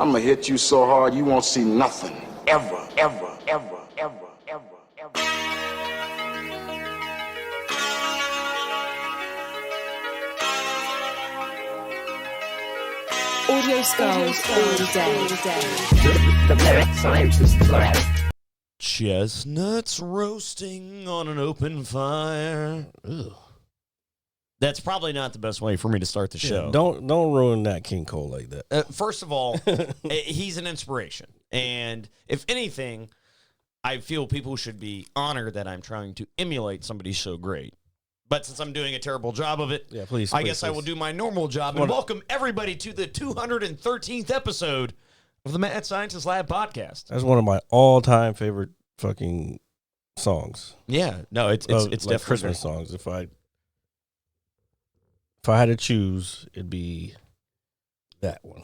I'm gonna hit you so hard you won't see nothing. Ever, ever, ever, ever, ever, ever. Audio skulls all day. The lyric scientist flow. Chestnuts roasting on an open fire. Ugh. That's probably not the best way for me to start the show. Don't ruin that King Cole like that. First of all, he's an inspiration. And if anything, I feel people should be honored that I'm trying to emulate somebody so great. But since I'm doing a terrible job of it, I guess I will do my normal job and welcome everybody to the 213th episode of the Mad Scientist Lab podcast. That's one of my all-time favorite fucking songs. Yeah, no, it's definitely Christmas songs. If I had to choose, it'd be that one.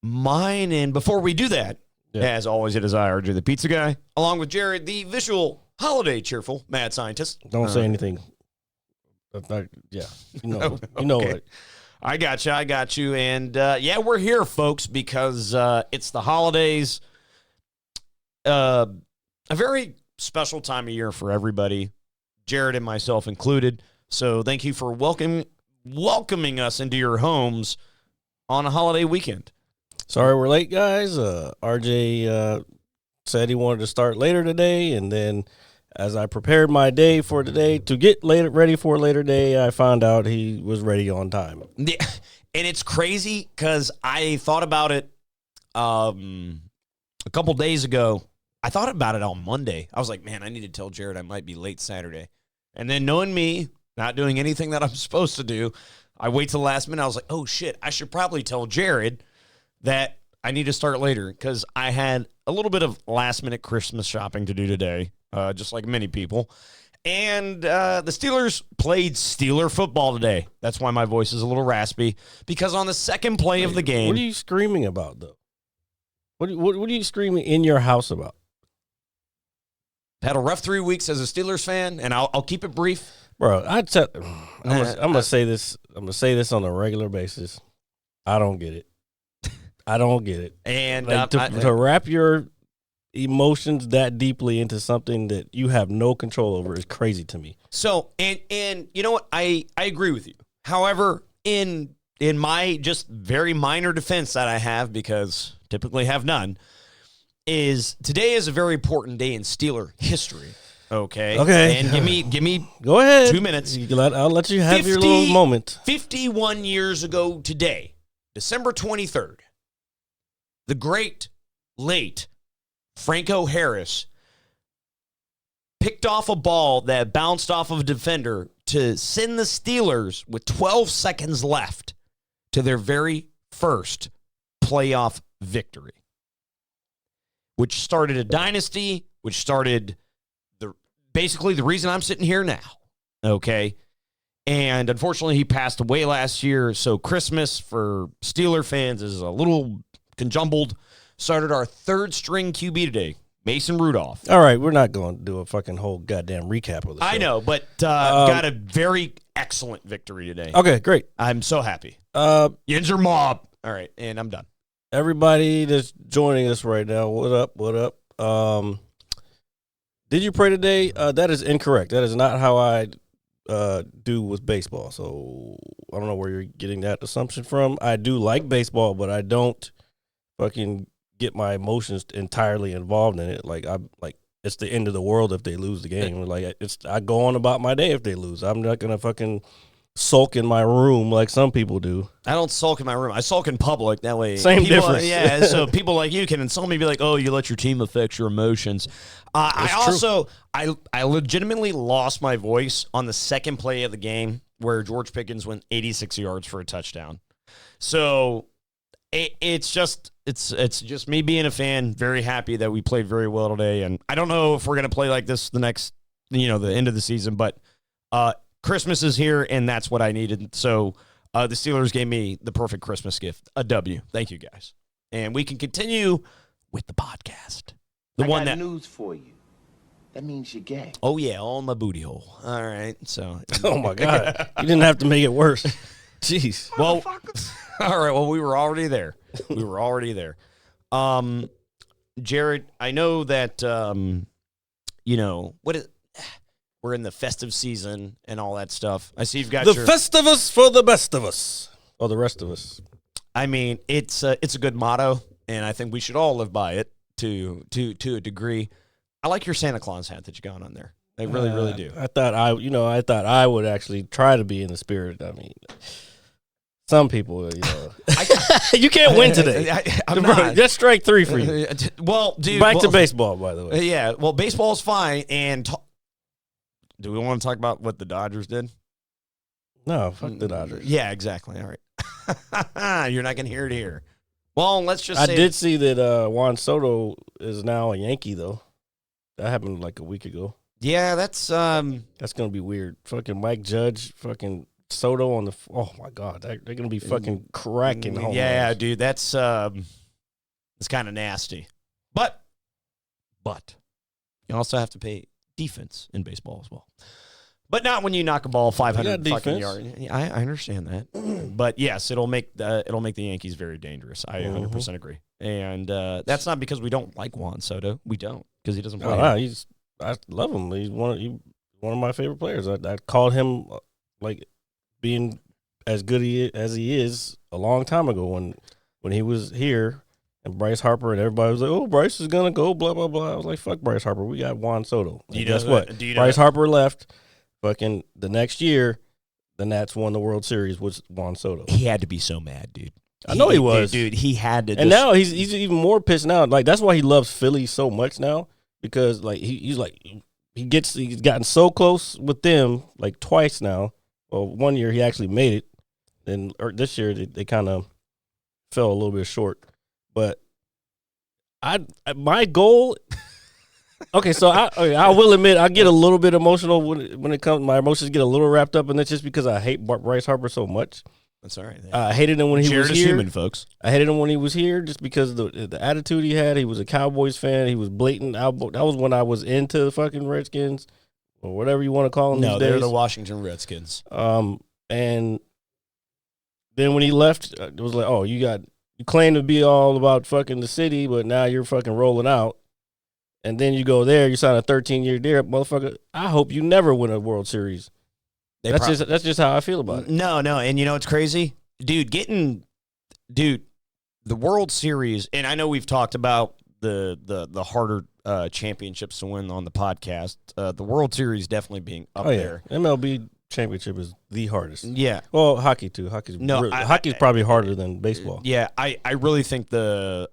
Mine, and before we do that, as always, it is I, RJ, the pizza guy, along with Jared, the visual holiday cheerful mad scientist. Don't say anything. You know what. I got you. And we're here, folks, because it's the holidays. A very special time of year for everybody, Jared and myself included. So thank you for welcoming us into your homes on a holiday weekend. Sorry we're late, guys. RJ said he wanted to start later today, and then as I prepared my day for today to get ready for a later day, I found out he was ready on time. Yeah, and it's crazy because I thought about it a couple days ago. I thought about it on Monday. I was like, man, I need to tell Jared I might be late Saturday. And then knowing me, not doing anything that I'm supposed to do, I wait till the last minute. I was like, oh, shit, I should probably tell Jared that I need to start later because I had a little bit of last-minute Christmas shopping to do today, just like many people. And the Steelers played Steeler football today. That's why my voice is a little raspy, because on the second play of the game... What are you screaming about, though? What are you screaming in your house about? Had a rough 3 weeks as a Steelers fan, and I'll keep it brief. Bro, I'm gonna say this. I'm gonna say this on a regular basis. I don't get it. And to wrap your emotions that deeply into something that you have no control over is crazy to me. So, and you know what? I agree with you. However, in my just very minor defense that I have, because typically have none, is today is a very important day in Steeler history. Okay. And give me go ahead. 2 minutes. I'll let you have your little moment. 51 years ago today, December 23rd, the great, late Franco Harris picked off a ball that bounced off of a defender to send the Steelers with 12 seconds left to their very first playoff victory, which started a dynasty, which started basically the reason I'm sitting here now, okay? And unfortunately, he passed away last year, so Christmas for Steeler fans is a little conjumbled. Started our third-string QB today, Mason Rudolph. All right, we're not going to do a fucking whole goddamn recap of this. I know, but got a very excellent victory today. Okay, great. I'm so happy. Yinzer Mob. All right, and I'm done. Everybody that's joining us right now, what up? Did you pray today? That is incorrect. That is not how I do with baseball. So I don't know where you're getting that assumption from. I do like baseball, but I don't fucking get my emotions entirely involved in it. Like it's the end of the world if they lose the game. Like I go on about my day if they lose. I'm not gonna fucking sulk in my room like some people do. I don't sulk in my room. I sulk in public. That way, same difference. Yeah, so people like you can insult me, be like, "Oh, you let your team affect your emotions." I legitimately lost my voice on the second play of the game where George Pickens went 86 yards for a touchdown. So it's just me being a fan. Very happy that we played very well today, and I don't know if we're gonna play like this the next, the end of the season, but Christmas is here, and that's what I needed. So the Steelers gave me the perfect Christmas gift, a W. Thank you, guys. And we can continue with the podcast. I got news for you. That means you're gay. Oh, yeah, on my booty hole. All right, so. Oh, my God. You didn't have to make it worse. Jeez. Well, all right, well, we were already there. We were already there. Jared, I know that we're in the festive season and all that stuff. I see you've got the Festivus for the best of us, or the rest of us. I mean, it's a good motto, and I think we should all live by it to a degree. I like your Santa Claus hat that you got on there. I really do. I thought I would actually try to be in the spirit. I mean, some people, you can't win today. I'm not. That's strike 3 for you. Well, dude. Back to baseball, by the way. Yeah. Well, baseball's fine. And do we want to talk about what the Dodgers did? No, fuck the Dodgers. Yeah, exactly. All right. You're not going to hear it here. Well, let's just say. I did see that Juan Soto is now a Yankee, though. That happened like a week ago. Yeah, that's going to be weird. Fucking Mike Judge, fucking Soto on the oh my god, they're going to be fucking cracking home runs. Dude, that's it's kind of nasty. But you also have to pay defense in baseball as well. But not when you knock a ball 500 fucking yards. Yeah, I understand that. But yes, it'll make the Yankees very dangerous. I 100% agree. And that's not because we don't like Juan Soto. We don't, because he doesn't play. I love him. He's one of my favorite players. I called him like being as good as he is a long time ago when he was here and Bryce Harper and everybody was like, oh, Bryce is gonna go, blah blah blah. I was like, fuck Bryce Harper. We got Juan Soto. And guess what? Bryce Harper left. Fucking the next year, the Nats won the World Series with Juan Soto. He had to be so mad, dude. I know he was, dude. He had to. And now he's even more pissed now. Like that's why he loves Philly so much now, because like he's gotten so close with them like twice now. Well, one year he actually made it, and this year they kind of fell a little bit short. But my goal. Okay, so I will admit I get a little bit emotional when it comes. My emotions get a little wrapped up, and that's just because I hate Bryce Harper so much. That's all right. I hated him when he was here. Human, folks. I hated him when he was here just because of the attitude he had. He was a Cowboys fan. He was blatant. That was when I was into the fucking Redskins or whatever you want to call them. No, these they're days. the Washington Redskins. And then when he left, it was like, oh, you claim to be all about fucking the city, but now you're fucking rolling out. And then you go there, you sign a 13-year deal, motherfucker. I hope you never win a World Series. That's just how I feel about it. No, and you know what's crazy? Dude, the World Series, and I know we've talked about the harder championships to win on the podcast. The World Series definitely being up there. MLB championship is the hardest. Yeah. Well, hockey too. Hockey's probably harder than baseball. Yeah, I really think the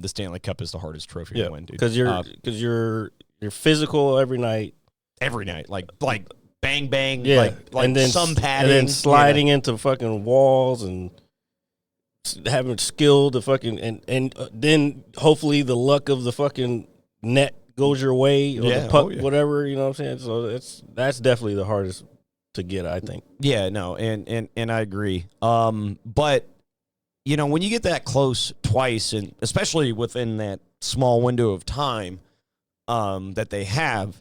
Stanley Cup is the hardest trophy to win, dude. Because you're physical every night. Every night, like bang bang, yeah, like and then some padding, and then sliding into fucking walls and having skill to fucking and then hopefully the luck of the fucking net goes your way or the puck, whatever, you know what I'm saying. So that's definitely the hardest to get, I think. Yeah, no, and I agree. But you know, when you get that close twice, and especially within that small window of time that they have,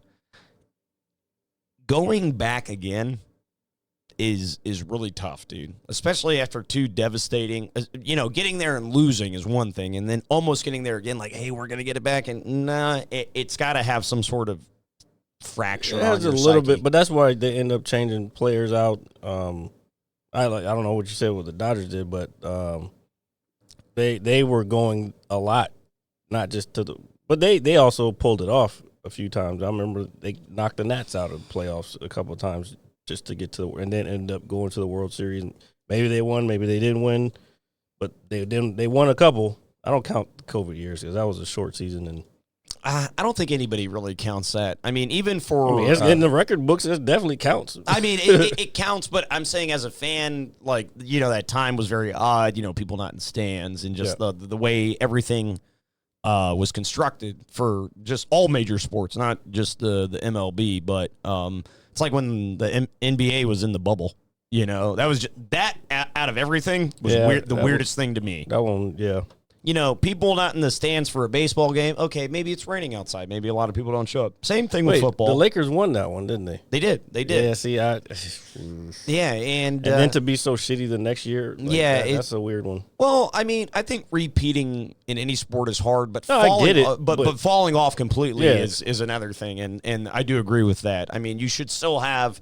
going back again is really tough, dude. Especially after two devastating, getting there and losing is one thing, and then almost getting there again, like, hey, we're gonna get it back, and nah, it's got to have some sort of fracture. It has a little bit, but that's why they end up changing players out. I don't know what you said what the Dodgers did, but they were going a lot, not just but they also pulled it off a few times. I remember they knocked the Nats out of the playoffs a couple of times just to get to, and then ended up going to the World Series. Maybe they won, maybe they didn't win, but they won a couple. I don't count the COVID years because that was a short season, and I don't think anybody really counts that. I mean, even in the record books, it definitely counts. I mean, it counts, but I'm saying as a fan, like, that time was very odd. People not in stands and just the way everything was constructed for just all major sports, not just the MLB. But it's like when the NBA was in the bubble. That was that out of everything was the weirdest thing to me. That one, yeah. people not in the stands for a baseball game. Okay, maybe it's raining outside. Maybe a lot of people don't show up. Same thing with football. The Lakers won that one, didn't they? They did. Yeah, see, Yeah, and then to be so shitty the next year, that's a weird one. Well, I mean, I think repeating in any sport is hard, but I get it, but falling off completely is another thing, and I do agree with that. I mean, you should still have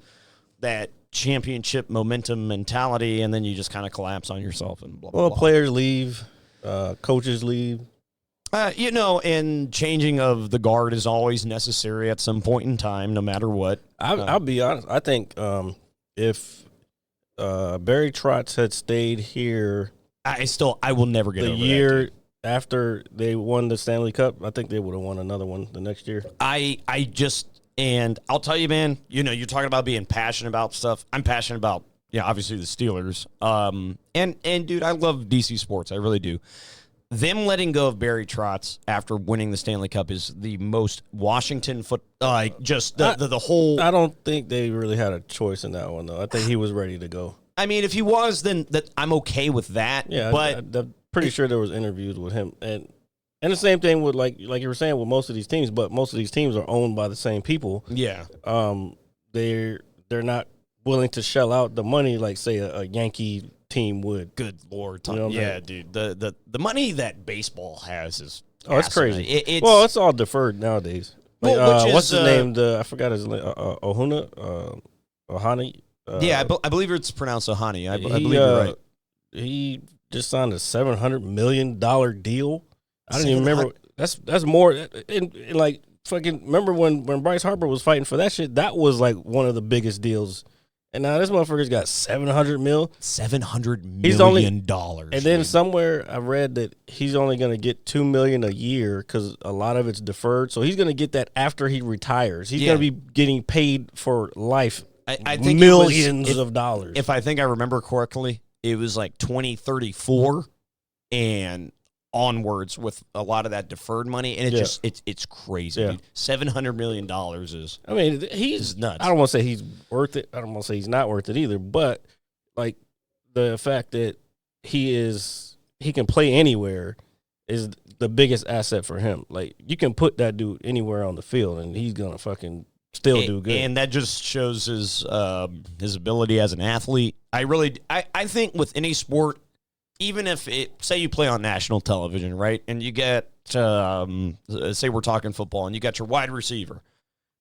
that championship momentum mentality, and then you just kind of collapse on yourself and blah, blah, blah. Players leave, coaches leave. And changing of the guard is always necessary at some point in time, no matter what. I'll be honest. I think if Barry Trotz had stayed here, I will never get the over year that, after they won the Stanley Cup, I think they would have won another one the next year. And I'll tell you, man, you're talking about being passionate about stuff. I'm passionate about, obviously the Steelers. And dude, I love DC sports. I really do. Them letting go of Barry Trotz after winning the Stanley Cup is the most Washington the whole. I don't think they really had a choice in that one, though. I think he was ready to go. I mean, if he was, then I'm okay with that. Yeah, but I'm pretty sure there was interviews with him. And the same thing with, like you were saying, with most of these teams, but most of these teams are owned by the same people. Yeah. They're not willing to shell out the money like, say, a Yankee team would. Good Lord. Dude. The money that baseball has is it's crazy. It's all deferred nowadays. Like, what's his name? I forgot his name. Ohani. I believe it's pronounced Ohani. I believe you're right. He just signed a $700 million deal. I don't even remember. That's more. And like fucking remember when Bryce Harper was fighting for that shit? That was like one of the biggest deals. And now this motherfucker's got $700 million. $700 million. And then somewhere I read that he's only going to get $2 million a year because a lot of it's deferred. So he's going to get that after he retires. He's going to be getting paid for life. I think millions of dollars. If I think I remember correctly, it was like 2034 and onwards with a lot of that deferred money, and it's crazy. Dude. $700 million is. I mean, he's nuts. I don't want to say he's worth it. I don't want to say he's not worth it either. But like the fact that he can play anywhere is the biggest asset for him. Like you can put that dude anywhere on the field, and he's gonna fucking still do good. And that just shows his ability as an athlete. I think with any sport. Even if say you play on national television, right, and you get, say we're talking football, and you got your wide receiver,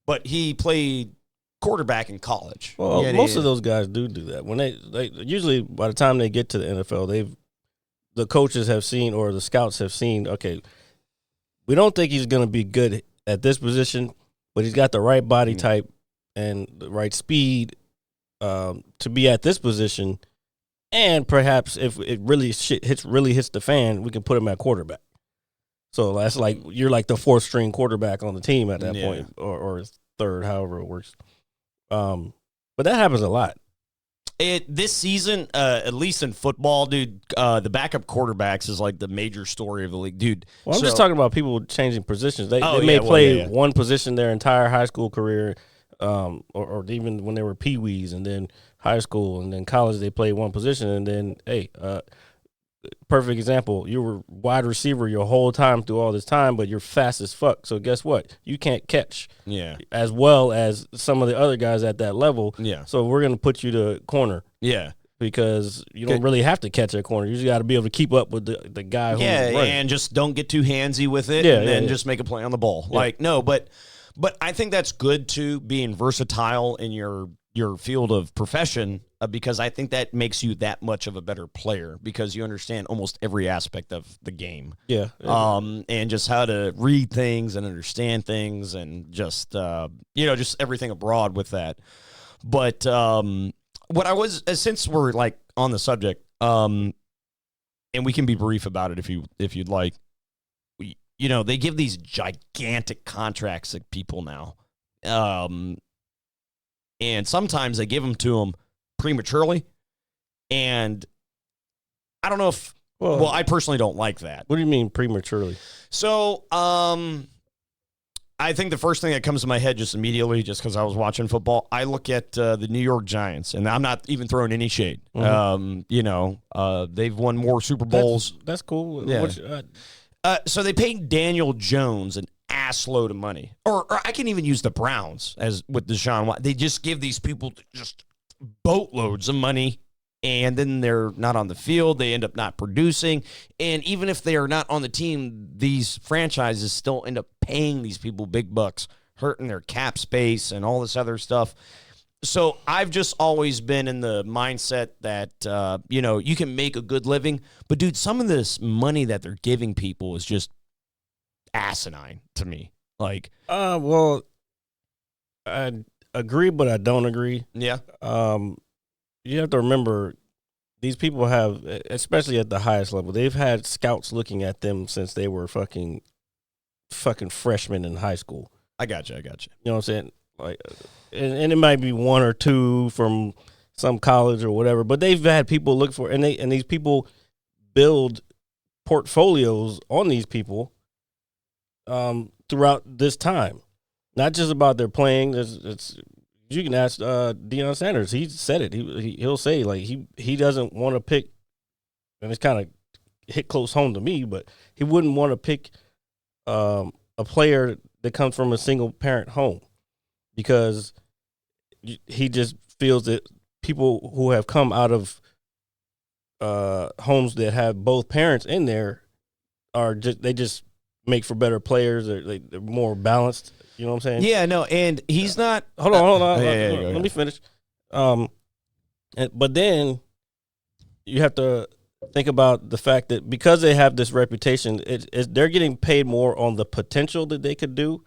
but he played quarterback in college. Well, most of those guys do that. When they usually by the time they get to the NFL, the coaches have seen or the scouts have seen. Okay, we don't think he's going to be good at this position, but he's got the right body type and the right speed to be at this position. And perhaps if it really hits the fan, we can put him at quarterback. So that's like you're like the fourth string quarterback on the team at that point, or third, however it works. But that happens a lot. This season, at least in football, dude, the backup quarterbacks is like the major story of the league, dude. Well, I'm just talking about people changing positions. They may play one position their entire high school career, or even when they were peewees, and then high school, and then college they played one position, and then perfect example, you were wide receiver your whole time through all this time, but you're fast as fuck. So guess what? You can't catch as well as some of the other guys at that level. Yeah. So we're gonna put you to corner. Yeah. Because you don't really have to catch at corner. You just got to be able to keep up with the guy who's running. And just don't get too handsy with it, and then just make a play on the ball. Yeah. Like no, but I think that's good too, being versatile in your field of profession, because I think that makes you that much of a better player because you understand almost every aspect of the game. Yeah. And just how to read things and understand things and just, just everything abroad with that. But what I was, since we're like on the subject, and we can be brief about it if you'd like, they give these gigantic contracts to people now. And sometimes they give them to them prematurely. And I don't know if, I personally don't like that. What do you mean prematurely? So, I think the first thing that comes to my head just immediately, just because I was watching football, I look at the New York Giants, and I'm not even throwing any shade. They've won more Super Bowls. That's cool. Yeah. Which, So they paid Daniel Jones an assload of money. Or I can even use the Browns as with Deshaun Watson. They just give these people just boatloads of money, and then they're not on the field. They end up not producing. And even if they are not on the team, these franchises still end up paying these people big bucks, hurting their cap space and all this other stuff. So I've just always been in the mindset that, you can make a good living. But, dude, some of this money that they're giving people is just asinine to me. Like, well, I agree, but I don't agree. yeah. You have to remember, these people have, especially at the highest level, they've had scouts looking at them since they were fucking freshmen in high school. I got you. You know what I'm saying? Like, and it might be one or two from some college or whatever, but they've had people look for, and these people build portfolios on these people throughout this time. Not just about their playing. You can ask Deion Sanders. He said it. He'll say, like, he doesn't want to pick, and it's kind of hit close home to me, but he wouldn't want to pick a player that comes from a single parent home, because he just feels that people who have come out of homes that have both parents in there they just make for better players. They're more balanced. You know what I'm saying? Yeah, no, and he's not. Hold on. Yeah, Let me finish. But then you have to think about the fact that because they have this reputation, they're getting paid more on the potential that they could do,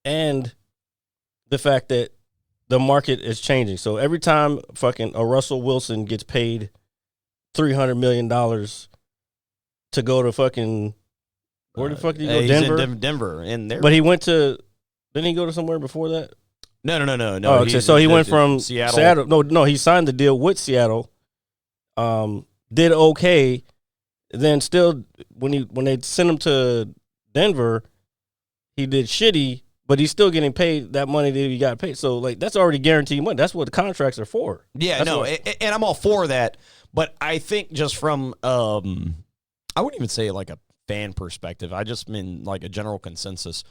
and the fact that the market is changing. So every time fucking a Russell Wilson gets paid $300 million to go to fucking. Where the fuck did he go? He's Denver? in Denver. And there. But he went to. Didn't he go to somewhere before that? No. Oh, okay. So he went from Seattle. No, he signed the deal with Seattle. Did okay. Then still, when they sent him to Denver, he did shitty. But he's still getting paid that money that he got paid. So, like, that's already guaranteed money. That's what the contracts are for. Yeah, and I'm all for that. But I think just from, I wouldn't even say like a fan perspective. I just mean like a general consensus.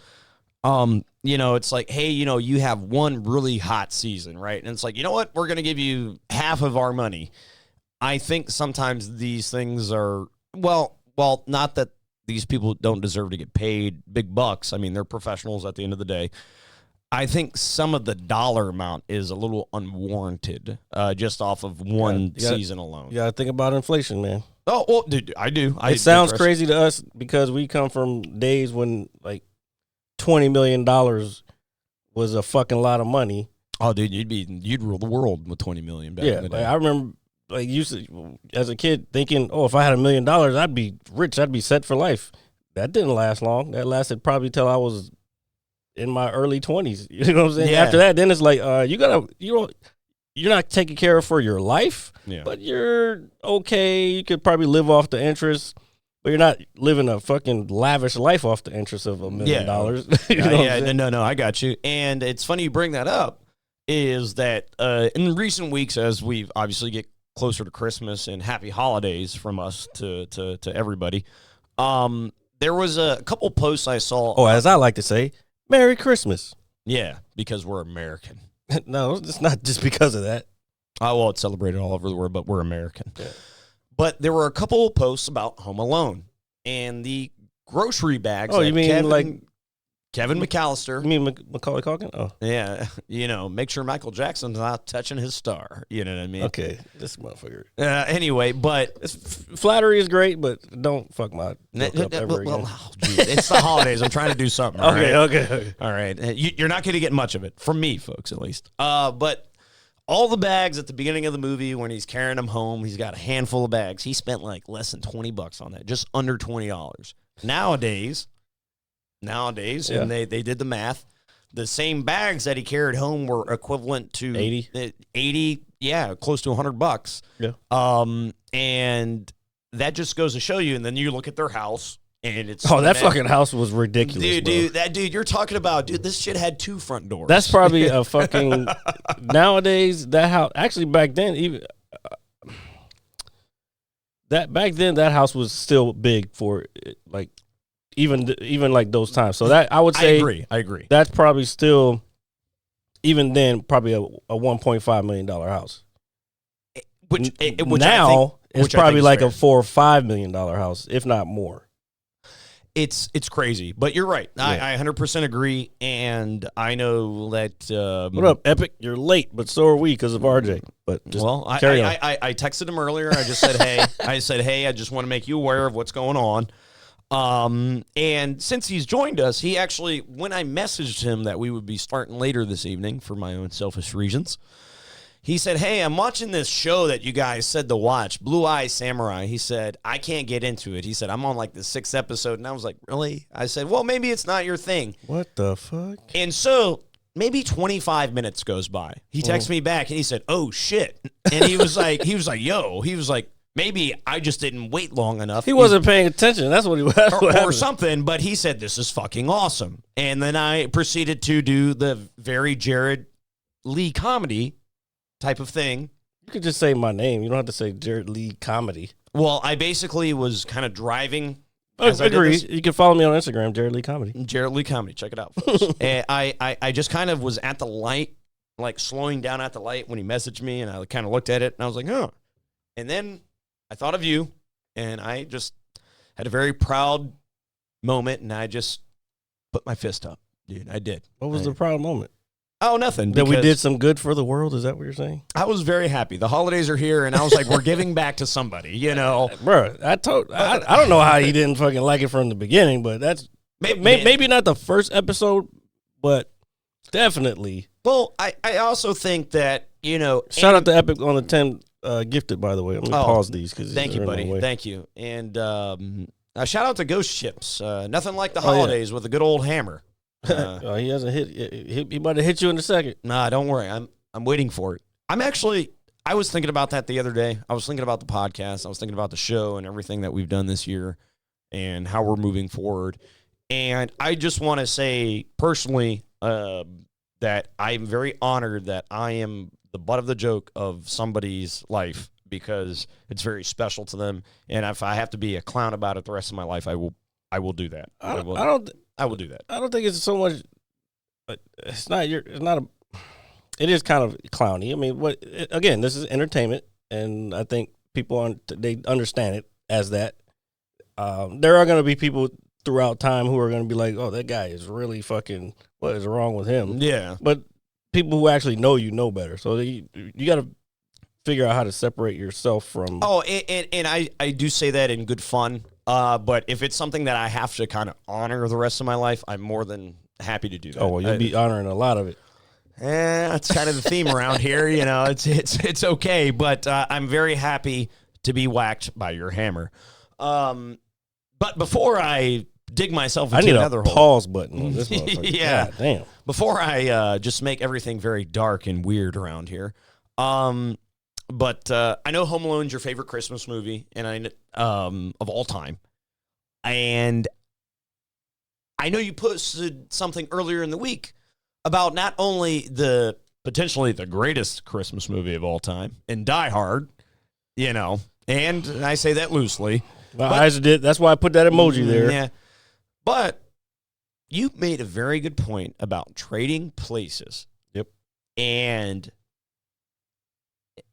It's like, hey, you have one really hot season, right? And it's like, you know what? We're going to give you half of our money. I think sometimes these things are, well, not that these people don't deserve to get paid big bucks. I mean, they're professionals at the end of the day. I think some of the dollar amount is a little unwarranted, just off of one season alone. You got to think about inflation, man. Oh, well, dude, I do. It sounds crazy to us because we come from days when, like, $20 million was a fucking lot of money. Oh, dude, you'd rule the world with $20 million back in the day. Like, I remember, like, as a kid thinking, oh, if I had $1 million, I'd be rich. I'd be set for life. That didn't last long. That lasted probably till I was in my early 20s. You know what I'm saying? Yeah. After that, then it's like, you're not taken care of for your life, but you're okay. You could probably live off the interest, but you're not living a fucking lavish life off the interest of $1 million. No, I got you. And it's funny you bring that up, is that in recent weeks, as we've obviously get closer to Christmas and happy holidays from us to everybody, there was a couple posts I saw. Oh, as I like to say, Merry Christmas. Yeah, because we're American. No, it's not just because of that. Oh, well, it's celebrated all over the world, but we're American. Yeah. But there were a couple of posts about Home Alone and the grocery bags. Oh, you mean Kevin McAllister? You mean Macaulay Culkin? Oh, yeah. Make sure Michael Jackson's not touching his star. You know what I mean? Okay, this motherfucker. Anyway, but flattery is great, but don't fuck my joke up ever again. It's the holidays. I'm trying to do something. Okay. All right. You're not going to get much of it from me, folks, at least. But all the bags at the beginning of the movie, when he's carrying them home, he's got a handful of bags. He spent like less than $20 on that, just under $20. Nowadays, and they did the math, the same bags that he carried home were equivalent to 80, close to $100. Yeah. And that just goes to show you. And then you look at their house, And it's that fucking house was ridiculous, dude. That dude you're talking about, dude. This shit had 2 front doors. That's probably a fucking nowadays that house. Actually, back then, even that house was still big for like even like those times. So that I would say I agree. That's probably still even then probably a $1.5 million house. Which now it's probably like a $4 or $5 million house, if not more. It's crazy, but you're right. Yeah. I 100% agree, and I know that. What up, Epic? You're late, but so are we because of RJ. But just carry on. I texted him earlier. I just said, hey. I just want to make you aware of what's going on. And since he's joined us, he actually, when I messaged him that we would be starting later this evening for my own selfish reasons, he said, hey, I'm watching this show that you guys said to watch, Blue Eye Samurai. He said, I can't get into it. He said, I'm on like the 6th episode. And I was like, really? I said, well, maybe it's not your thing. What the fuck? And so maybe 25 minutes goes by. He texts me back and he said, oh, shit. And he was like, maybe I just didn't wait long enough. He wasn't paying attention. That's what he was. Or something. But he said, this is fucking awesome. And then I proceeded to do the very Jared Lee comedy type of thing. You could just say my name. You don't have to say Jared Lee Comedy. Well, I basically was kind of driving. I agree. You can follow me on Instagram, Jared Lee Comedy. Jared Lee Comedy. Check it out, folks. And I just kind of was at the light, like slowing down at the light when he messaged me, and I kind of looked at it, and I was like, oh. And then I thought of you, and I just had a very proud moment, and I just put my fist up. Dude, I did. What was the proud moment? Oh, nothing. That we did some good for the world? Is that what you're saying? I was very happy. The holidays are here, and I was like, we're giving back to somebody, you know. Bro, I don't know how he didn't fucking like it from the beginning, but that's maybe not the first episode, but definitely. Well, I also think that, you know. Shout out to Epic on the 10 gifted, by the way. I'm going to pause these. Thank you, buddy. Thank you. And shout out to Ghost Ships. Nothing like the holidays with a good old hammer. He hasn't hit. He might have hit you in a second. Nah, don't worry. I'm waiting for it. I was thinking about that the other day. I was thinking about the podcast. I was thinking about the show and everything that we've done this year and how we're moving forward. And I just want to say personally that I'm very honored that I am the butt of the joke of somebody's life because it's very special to them. And if I have to be a clown about it the rest of my life, I will do that. I will do that. I don't think it's so much. It's not. It is kind of clowny. I mean, again, this is entertainment, and I think people they understand it as that. There are going to be people throughout time who are going to be like, "Oh, that guy is really fucking. What is wrong with him?" Yeah. But people who actually know better. So you got to figure out how to separate yourself from. Oh, and I do say that in good fun. But if it's something that I have to kind of honor the rest of my life, I'm more than happy to do that. Oh, well, you'll be honoring a lot of it. That's kind of the theme around here. You know, it's okay, but I'm very happy to be whacked by your hammer. But before I dig myself into another hole. Pause button on this motherfucker. Yeah. God damn. Before I just make everything very dark and weird around here. But I know Home Alone's your favorite Christmas movie, and of all time. And I know you posted something earlier in the week about not only potentially the greatest Christmas movie of all time, and Die Hard, you know, and I say that loosely. My eyes did. That's why I put that emoji there. Yeah, but you made a very good point about trading places. Yep, and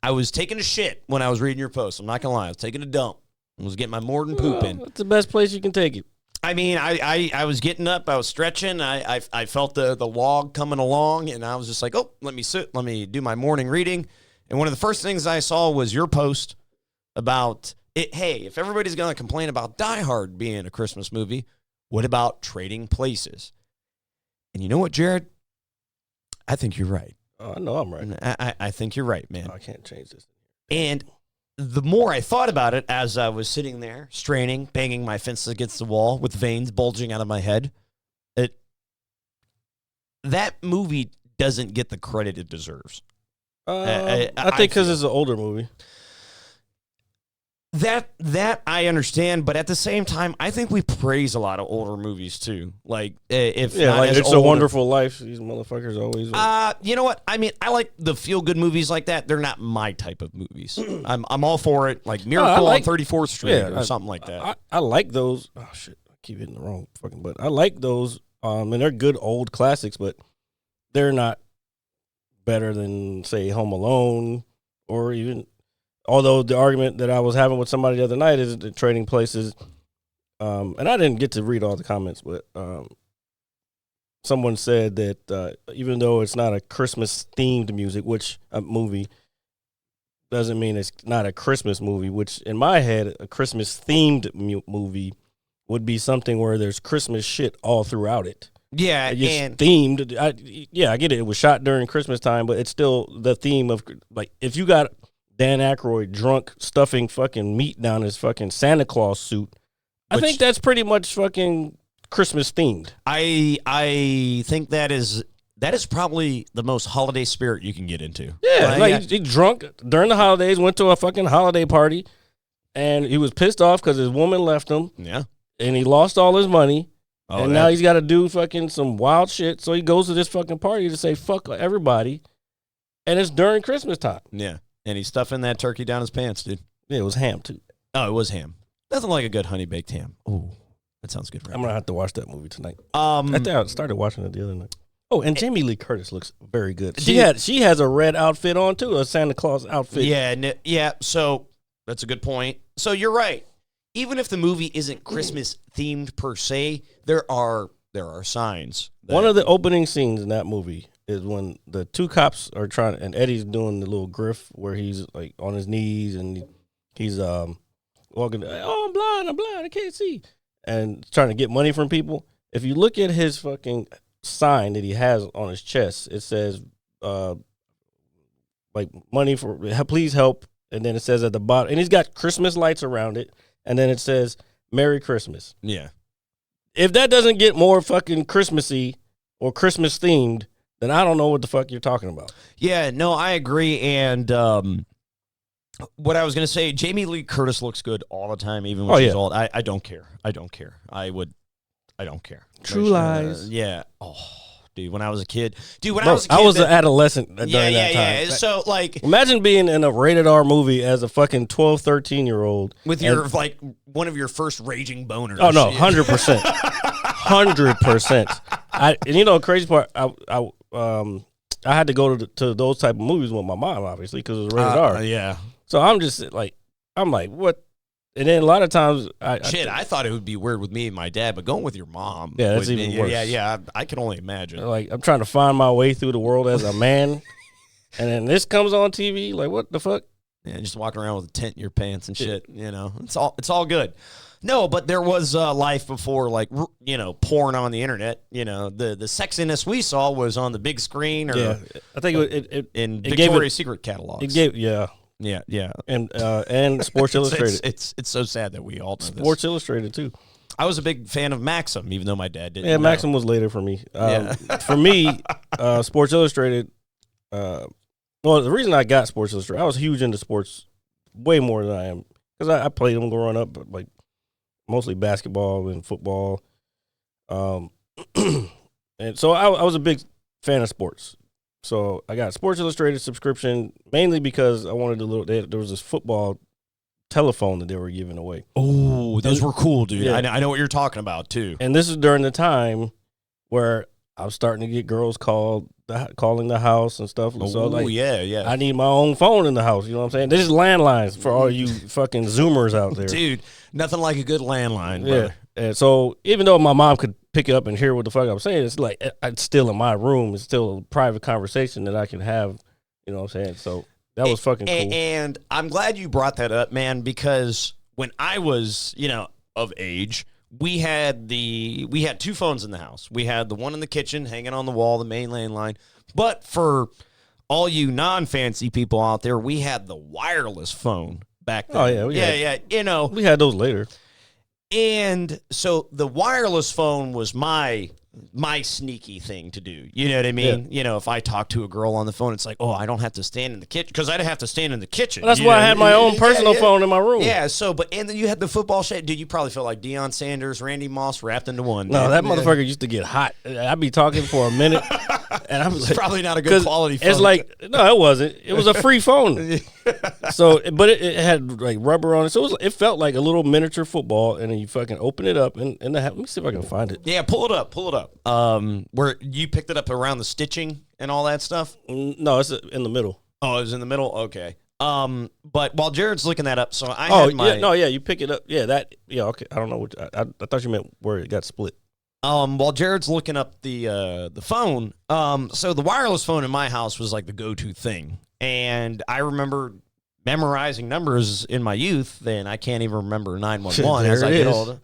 I was taking a shit when I was reading your post. I'm not going to lie. I was taking a dump. I was getting my Morden poop in. That's the best place you can take it. I mean, I was getting up. I was stretching. I felt the log coming along, and I was just like, oh, let me sit. Let me do my morning reading. And one of the first things I saw was your post about, hey, if everybody's going to complain about Die Hard being a Christmas movie, what about Trading Places? And you know what, Jared? I think you're right. Oh, I know I'm right. I think you're right, man. I can't change this. And the more I thought about it as I was sitting there, straining, banging my fence against the wall with veins bulging out of my head, that movie doesn't get the credit it deserves. I think because it's an older movie. That I understand, but at the same time, I think we praise a lot of older movies too. Like if not like as It's older, a Wonderful Life. These motherfuckers always. You know what? I mean, I like the feel good movies like that. They're not my type of movies. I'm all for it. Like Miracle on 34th Street or something like that. I like those. Oh shit! I keep hitting the wrong fucking button. I like those. And they're good old classics, but they're not better than say Home Alone or even. Although the argument that I was having with somebody the other night is that Trading Places, and I didn't get to read all the comments, but someone said that even though it's not a Christmas-themed movie, doesn't mean it's not a Christmas movie, which in my head, a Christmas-themed movie would be something where there's Christmas shit all throughout it. Yeah, it's themed. I get it. It was shot during Christmas time, but it's still the theme of, like, if you got Dan Aykroyd drunk stuffing fucking meat down his fucking Santa Claus suit, I think that's pretty much fucking Christmas themed. I think that is probably the most holiday spirit you can get into. Yeah, he drunk during the holidays, went to a fucking holiday party, and he was pissed off because his woman left him. Yeah, and he lost all his money. And now he's got to do fucking some wild shit. So he goes to this fucking party to say fuck everybody, and it's during Christmas time. Yeah. And he's stuffing that turkey down his pants, dude. Yeah, it was ham, too. Oh, it was ham. Nothing like a good honey-baked ham. Oh, that sounds good. I'm going to have to watch that movie tonight. I think I started watching it the other night. Oh, and Jamie Lee Curtis looks very good. She has a red outfit on, too, a Santa Claus outfit. Yeah, so that's a good point. So you're right. Even if the movie isn't Christmas-themed per se, there are signs. One of the opening scenes in that movie is when the two cops are and Eddie's doing the little griff where he's like on his knees and he's walking, I'm blind, I can't see, and trying to get money from people. If you look at his fucking sign that he has on his chest, it says like money for please help, and then it says at the bottom, and he's got Christmas lights around it, and then it says Merry Christmas. Yeah. If that doesn't get more fucking Christmassy or Christmas themed, then I don't know what the fuck you're talking about. Yeah, no, I agree. And what I was going to say, Jamie Lee Curtis looks good all the time, even when she's old. I don't care. I don't care. I don't care. True Lies. Yeah. Oh, dude, when I was a kid. I was an adolescent during that time. Yeah. So, like, imagine being in a rated R movie as a fucking 12, 13-year-old. With your, like, one of your first raging boners. Oh, no, 100%. 100%. And you know, the crazy part, I had to go to those type of movies with my mom, obviously, because it was rated R. Yeah. So I'm just like, what? And then a lot of times, I thought it would be weird with me and my dad, but going with your mom. Yeah, that's even worse. Yeah. I can only imagine. Like, I'm trying to find my way through the world as a man, and then this comes on TV. Like, what the fuck? Yeah, just walking around with a tent in your pants and shit. You know, it's all good. No, but there was life before, like, you know, porn on the internet. You know, the sexiness we saw was on the big screen, or I think it in Victoria's Secret catalogs. It gave yeah, and Sports Illustrated. It's so sad that we all know Sports Illustrated too. I was a big fan of Maxim, even though my dad didn't. Yeah, Maxim was later for me. For me, Sports Illustrated. Well, the reason I got Sports Illustrated, I was huge into sports, way more than I am, because I played them growing up, but like mostly basketball and football. And so I was a big fan of sports. So I got Sports Illustrated subscription mainly because I wanted there was this football telephone that they were giving away. Oh, those were cool, dude. Yeah. I know what you're talking about too. And this is during the time where I was starting to get girls calling the house and stuff. So like, yeah. I need my own phone in the house. You know what I'm saying? This is landlines for all you fucking Zoomers out there. Dude, nothing like a good landline, brother. And so even though my mom could pick it up and hear what the fuck I was saying, it's like it's still in my room. It's still a private conversation that I can have. You know what I'm saying? So that was fucking cool. And I'm glad you brought that up, man, because when I was, of age, we had two phones in the house. We had the one in the kitchen hanging on the wall, the main landline. But for all you non-fancy people out there, we had the wireless phone back then. Oh, yeah. We had those later. And so the wireless phone was my sneaky thing to do. You know what I mean? You know, if I talk to a girl on the phone, it's like, oh, I don't have to stand in the kitchen because I'd have to stand in the kitchen. Well, that's you why know? I had my own personal phone in my room. Yeah. So, and then you had the football shit. Dude, you probably felt like Deion Sanders, Randy Moss wrapped into one. No, dude. that motherfucker used to get hot. I'd be talking for a minute, and I'm like, probably not a good quality phone. It's like, no, it wasn't. It was a free phone. So, but it had like rubber on it, so it felt like a little miniature football. And then you fucking open it up, and let me see if I can find it. Yeah, pull it up. Where you picked it up around the stitching and all that stuff. No, it's in the middle. Oh, it was in the middle. Okay. But while Jared's looking that up, so I had my you pick it up. Yeah, okay. I don't know what I thought you meant where it got split. While Jared's looking up the phone, so the wireless phone in my house was like the go-to thing. And I remember memorizing numbers in my youth, and I can't even remember 911 as I get older.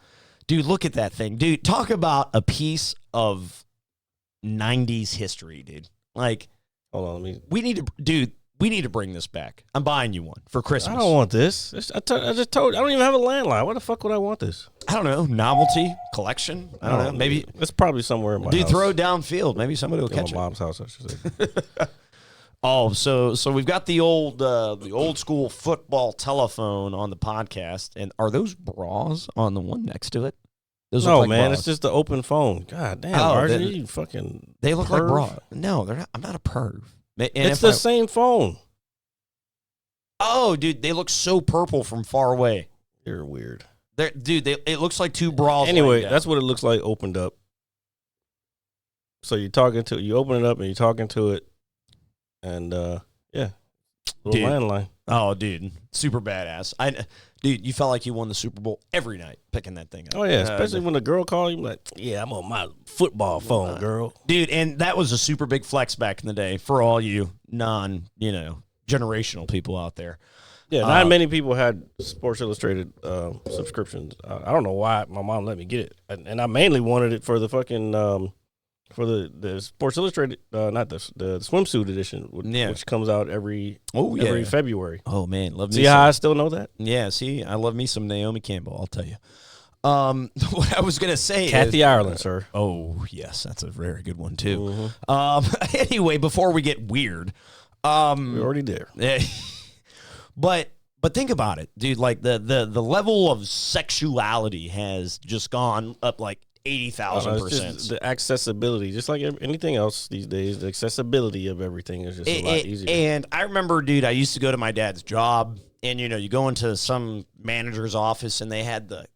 Dude, look at that thing. Dude, talk about a piece of 90s history, dude. Like, hold on, we need to bring this back. I'm buying you one for Christmas. I don't want this. I just told you, I don't even have a landline. Why the fuck would I want this? I don't know. Novelty collection. I don't know. Maybe it's probably somewhere in my house. Dude, throw it downfield. Maybe somebody will catch my it. mom's house, I should say. Oh, so we've got the old school football telephone on the podcast, and are those bras on the one next to it? Those No, look like man, bras. it's just the open phone. God damn, RJ, you fucking. They look perv. like bras. No, they're not. I'm not a perv. And It's the same phone. Oh, dude, they look so purple from far away. You're weird. It looks like two bras. Anyway, that's what it looks like opened up. So you open it up and you're talking to it, and little landline. Oh, dude, super badass. Dude, you felt like you won the Super Bowl every night picking that thing up. Oh yeah, especially when the girl called you, like, yeah, I'm on my football phone, girl. Dude, and that was a super big flex back in the day for all you generational people out there. Yeah, not many people had Sports Illustrated subscriptions. I don't know why my mom let me get it, and I mainly wanted it for the fucking for the Sports Illustrated, not the swimsuit edition, which comes out every February. Oh man, love me. See how I still know that? Yeah, see, I love me some Naomi Campbell. I'll tell you. What I was gonna say, Kathy Ireland, sir. Oh yes, that's a very good one too. Mm-hmm. Anyway, before we get weird, we're already there. But think about it, dude. Like the level of sexuality has just gone up like 80,000%. The accessibility, just like anything else these days, the accessibility of everything is just a lot easier. And I remember, dude, I used to go to my dad's job, and you go into some manager's office, and they had the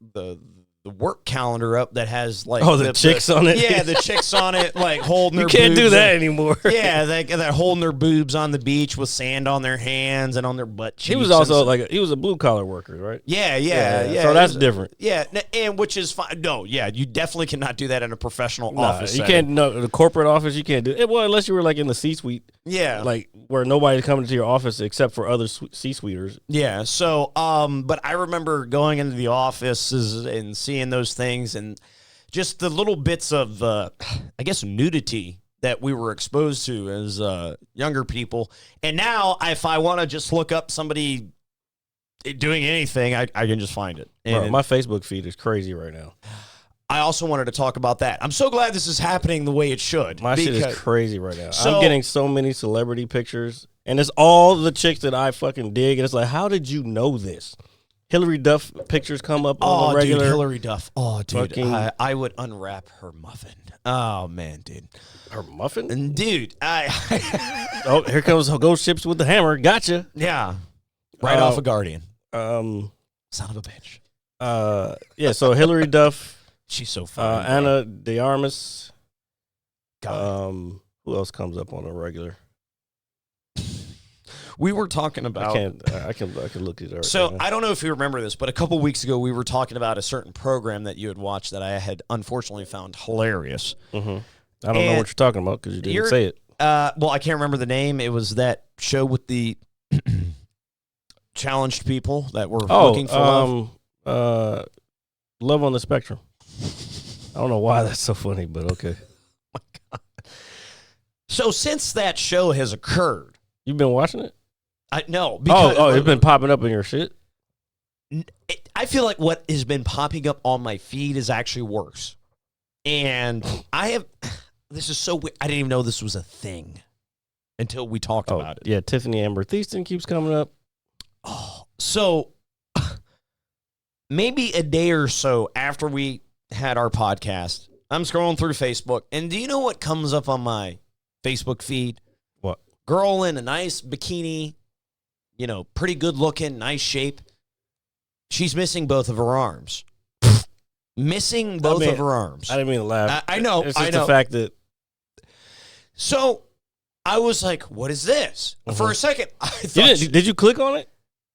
work calendar up that has like the chicks on it. Yeah, the chicks on it, like holding their. You can't boobs do that anymore. Yeah, they're holding their boobs on the beach with sand on their hands and on their butt cheeks. He was also he was a blue collar worker, right? Yeah. So that's different. Yeah, and which is fine. No, yeah, you definitely cannot do that in a professional office. You can't. No, the corporate office you can't do it. Well, unless you were like in the C-suite. Yeah, like where nobody's coming to your office except for other C-suiters. Yeah. So, but I remember going into the offices and seeing those things, and just the little bits of, I guess, nudity that we were exposed to as younger people. And now, if I want to just look up somebody doing anything, I can just find it. And Bro, my Facebook feed is crazy right now. I also wanted to talk about that. I'm so glad this is happening the way it should. My shit is crazy right now. I'm getting so many celebrity pictures, and it's all the chicks that I fucking dig. And it's like, how did you know this? Hillary Duff pictures come up on the regular. Dude, Hillary Duff. Oh, dude, I would unwrap her muffin. Oh, man, dude. Her muffin? And dude, oh, here comes Ghost Ships with the hammer. Gotcha. Yeah. Right off of Guardian. Son of a bitch. Yeah, so Hillary Duff. She's so funny. Ana de Armas. Who else comes up on a regular? We were talking about. I can look it up. So I don't know if you remember this, but a couple weeks ago we were talking about a certain program that you had watched that I had unfortunately found hilarious. Mm-hmm. I don't know what you're talking about because you didn't say it. Well, I can't remember the name. It was that show with the challenged people that were looking for love. Love on the Spectrum. I don't know why that's so funny, but okay. Oh my God. So since that show has occurred, you've been watching it? No. Because, it's been popping up in your shit? I feel like what has been popping up on my feed is actually worse. And this is so weird. I didn't even know this was a thing until we talked about it. Yeah, Tiffany Amber Thiessen keeps coming up. Oh, so maybe a day or so after we had our podcast, I'm scrolling through Facebook, and do you know what comes up on my Facebook feed? What? Girl in a nice bikini, pretty good looking, nice shape. She's missing both of her arms. Missing both of her arms. I didn't mean to laugh. I know. It's just the fact that. So I was like, what is this? For a second, I thought. Did you click on it?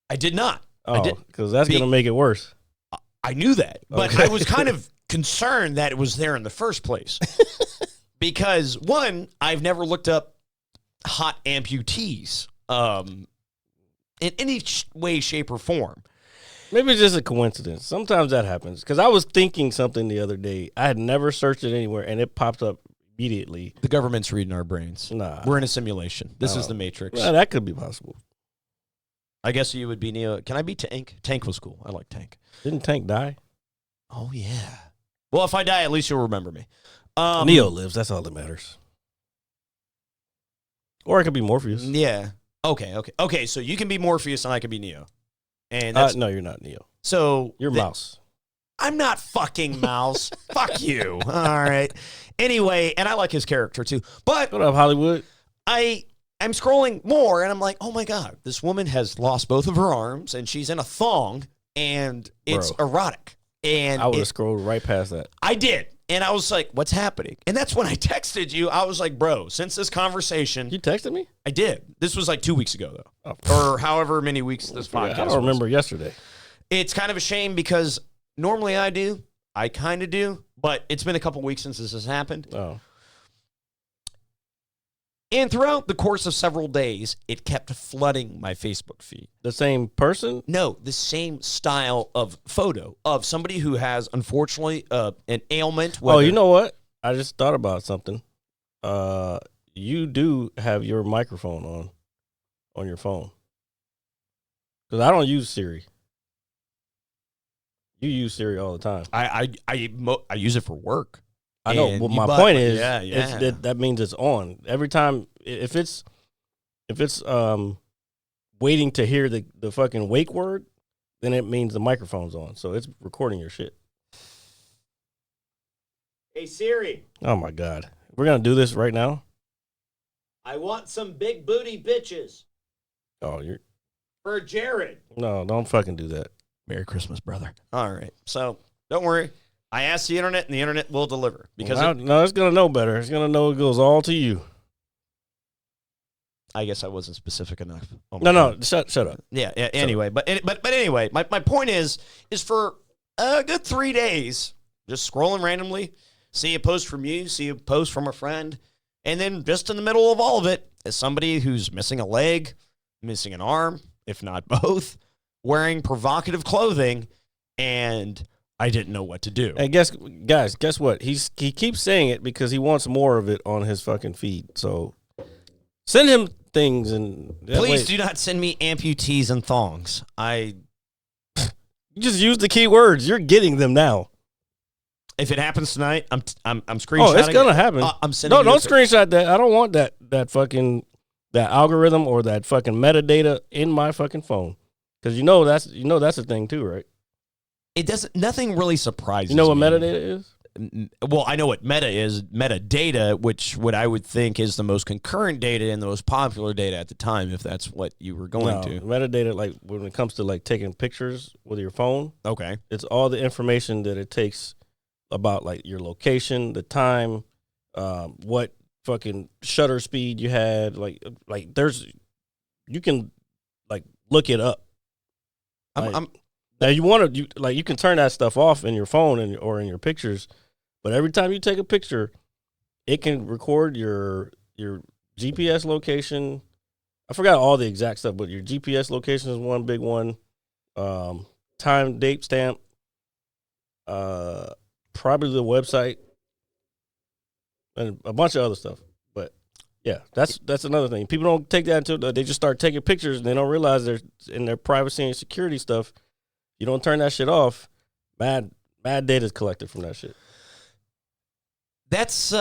I did not. Oh, because that's going to make it worse. I knew that, but Okay. I was kind of concerned that it was there in the first place. Because, one, I've never looked up hot amputees in any way, shape, or form. Maybe it's just a coincidence. Sometimes that happens. Because I was thinking something the other day. I had never searched it anywhere, and it popped up immediately. The government's reading our brains. Nah. We're in a simulation. This is the Matrix. Well, that could be possible. I guess you would be Neo. Can I be Tank? Tank was cool. I like Tank. Didn't Tank die? Oh, yeah. Well, if I die, at least you'll remember me. Neo lives. That's all that matters. Or it could be Morpheus. Yeah. Okay. So you can be Morpheus and I can be Neo. And that's no, you're not Neo. so You're Mouse. I'm not fucking Mouse. Fuck you. All right. Anyway, and I like his character too. But What up, Hollywood? I'm scrolling more and I'm like, oh my God, this woman has lost both of her arms and she's in a thong and it's erotic. And I would have scrolled right past that. I did. And I was like, what's happening? And that's when I texted you. I was like, bro, since this conversation. You texted me? I did. This was like 2 weeks ago, though. Or however many weeks this podcast I don't remember yesterday. It's kind of a shame because normally I kind of do, but it's been a couple weeks since this has happened. Oh. And throughout the course of several days, it kept flooding my Facebook feed. The same person? No, the same style of photo of somebody who has, unfortunately, an ailment. Oh, you know what? I just thought about something. You do have your microphone on your phone. Because I don't use Siri. You use Siri all the time. I use it for work. I know. And Well, you my buy- point is, yeah. that means it's on every time. If it's waiting to hear the fucking wake word, then it means the microphone's on. So it's recording your shit. Hey Siri, Oh my God, we're gonna do this right now. I want some big booty bitches Oh, you're for Jared. no, don't fucking do that. Merry Christmas, brother. All right, so don't worry. I asked the internet, and the internet will deliver because No, it's gonna know better. It's gonna know it goes all to you. I guess I wasn't specific enough. Oh No, my God. shut up. Yeah. Anyway, but anyway, my point is for a good 3 days, just scrolling randomly, see a post from you, see a post from a friend, and then just in the middle of all of it is somebody who's missing a leg, missing an arm, if not both, wearing provocative clothing, and I didn't know what to do. And guess what? He keeps saying it because he wants more of it on his fucking feed. So send him things and Please do not send me amputees and thongs. You just use the key words. You're getting them now. If it happens tonight, I'm screenshotting. Oh, it's gonna happen. I'm sending. Don't screenshot that. I don't want that fucking algorithm or that fucking metadata in my fucking phone. Because that's the thing too, right? It doesn't. Nothing really surprises. You know what me. metadata is? Well, I know what meta is. Metadata, which what I would think is the most concurrent data and the most popular data at the time, if that's what you were going to. Metadata, like when it comes to like taking pictures with your phone, Okay. it's all the information that it takes about like your location, the time, what fucking shutter speed you had. Like you can like look it up. Now you can turn that stuff off in your phone or in your pictures, but every time you take a picture, it can record your GPS location. I forgot all the exact stuff, but your GPS location is one big one. Time, date stamp, probably the website, and a bunch of other stuff. But yeah, that's another thing. People don't take that until they just start taking pictures and they don't realize there's in their privacy and security stuff. You don't turn that shit off, mad data is collected from that shit. That's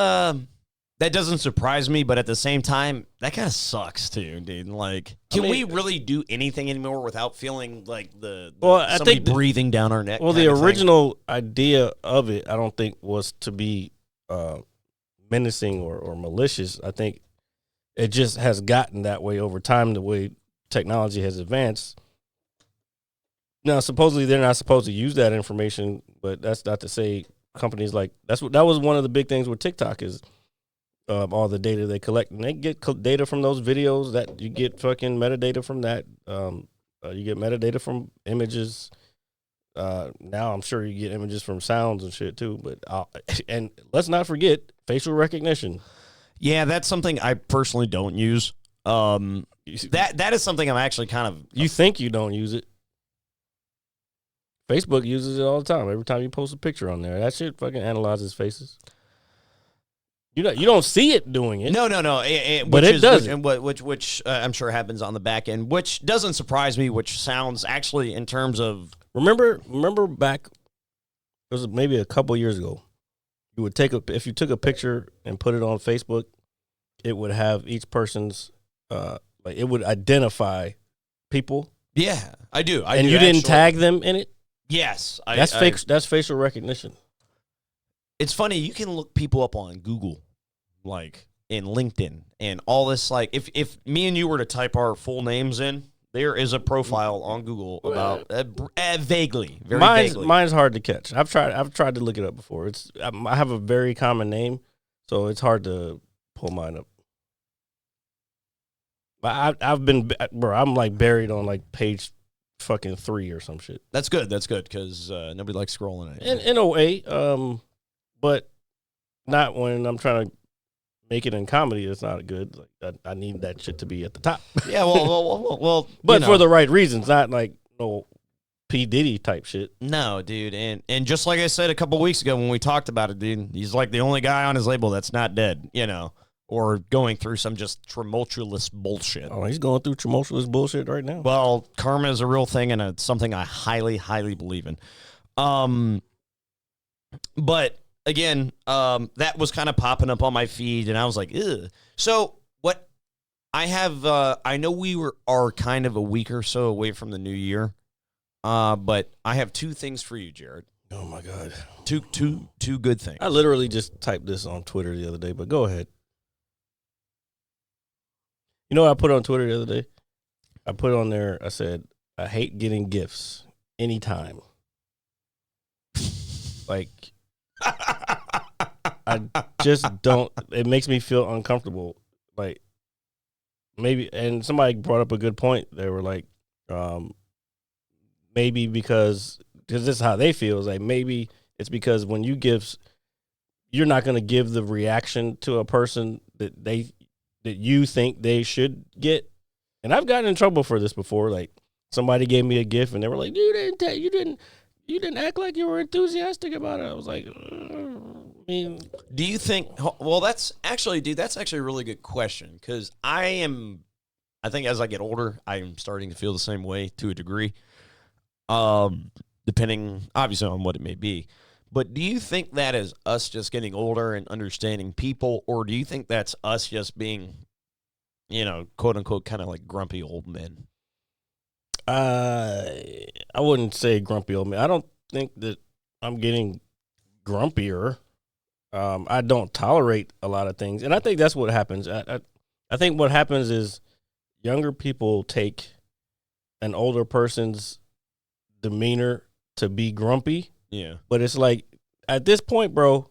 that doesn't surprise me, but at the same time, that kind of sucks too, dude. Like, can we really do anything anymore without feeling like I somebody think breathing down our neck? Well, the original idea of it, I don't think was to be menacing or malicious. I think it just has gotten that way over time, the way technology has advanced. Now, supposedly they're not supposed to use that information, but that's not to say companies like that was one of the big things with TikTok is all the data they collect, and they get data from those videos. That you get fucking metadata from that. You get metadata from images. Now I'm sure you get images from sounds and shit too. But and let's not forget facial recognition. Yeah, that's something I personally don't use. That is something I'm actually kind of. You think you don't use it? Facebook uses it all the time. Every time you post a picture on there, that shit fucking analyzes faces. You don't see it doing it. No. But it does. Which I'm sure happens on the back end, which doesn't surprise me. Which sounds actually in terms of remember back, it was maybe a couple years ago. You would if you took a picture and put it on Facebook, it would have each person's like it would identify people. Yeah, I do. And you didn't tag them in it. Yes, that's facial recognition. It's funny, you can look people up on Google, like in LinkedIn, and all this. Like, if me and you were to type our full names in, there is a profile on Google about vaguely, vaguely. Mine's hard to catch. I've tried to look it up before. I have a very common name, so it's hard to pull mine up. But I'm like buried on like page fucking 3 or some shit. That's good because nobody likes scrolling it. In a way, but not when I'm trying to make it in comedy. It's not good. Like I need that shit to be at the top. Yeah, well but for the right reasons, not like no P. Diddy type shit. No, dude, and just like I said a couple weeks ago when we talked about it, dude, he's like the only guy on his label that's not dead, or going through some just tumultuous bullshit. Oh, he's going through tumultuous bullshit right now. Well, karma is a real thing, and it's something I highly, highly believe in. But again, that was kind of popping up on my feed, and I was like, ugh. So what I have, I know we are kind of a week or so away from the new year, but I have 2 things for you, Jared. Oh my God, two good things. I literally just typed this on Twitter the other day, but go ahead. You know what I put on Twitter the other day? I put on there, I said, I hate getting gifts anytime. Like, I just don't, it makes me feel uncomfortable. Like, maybe, and somebody brought up a good point. They were like, maybe because this is how they feel. It's like, maybe it's because when you gifts, you're not going to give the reaction to a person that you think they should get. And I've gotten in trouble for this before. Like, somebody gave me a gift and they were like, you didn't act like you were enthusiastic about it. I was like, I mean, do you think, well, that's actually a really good question. Because I think as I get older, I'm starting to feel the same way to a degree. Depending obviously on what it may be. But do you think that is us just getting older and understanding people, or do you think that's us just being, quote unquote, kind of like grumpy old men? I wouldn't say grumpy old man. I don't think that I'm getting grumpier. I don't tolerate a lot of things, and I think that's what happens. I think what happens is younger people take an older person's demeanor to be grumpy. Yeah. But it's like, at this point, bro,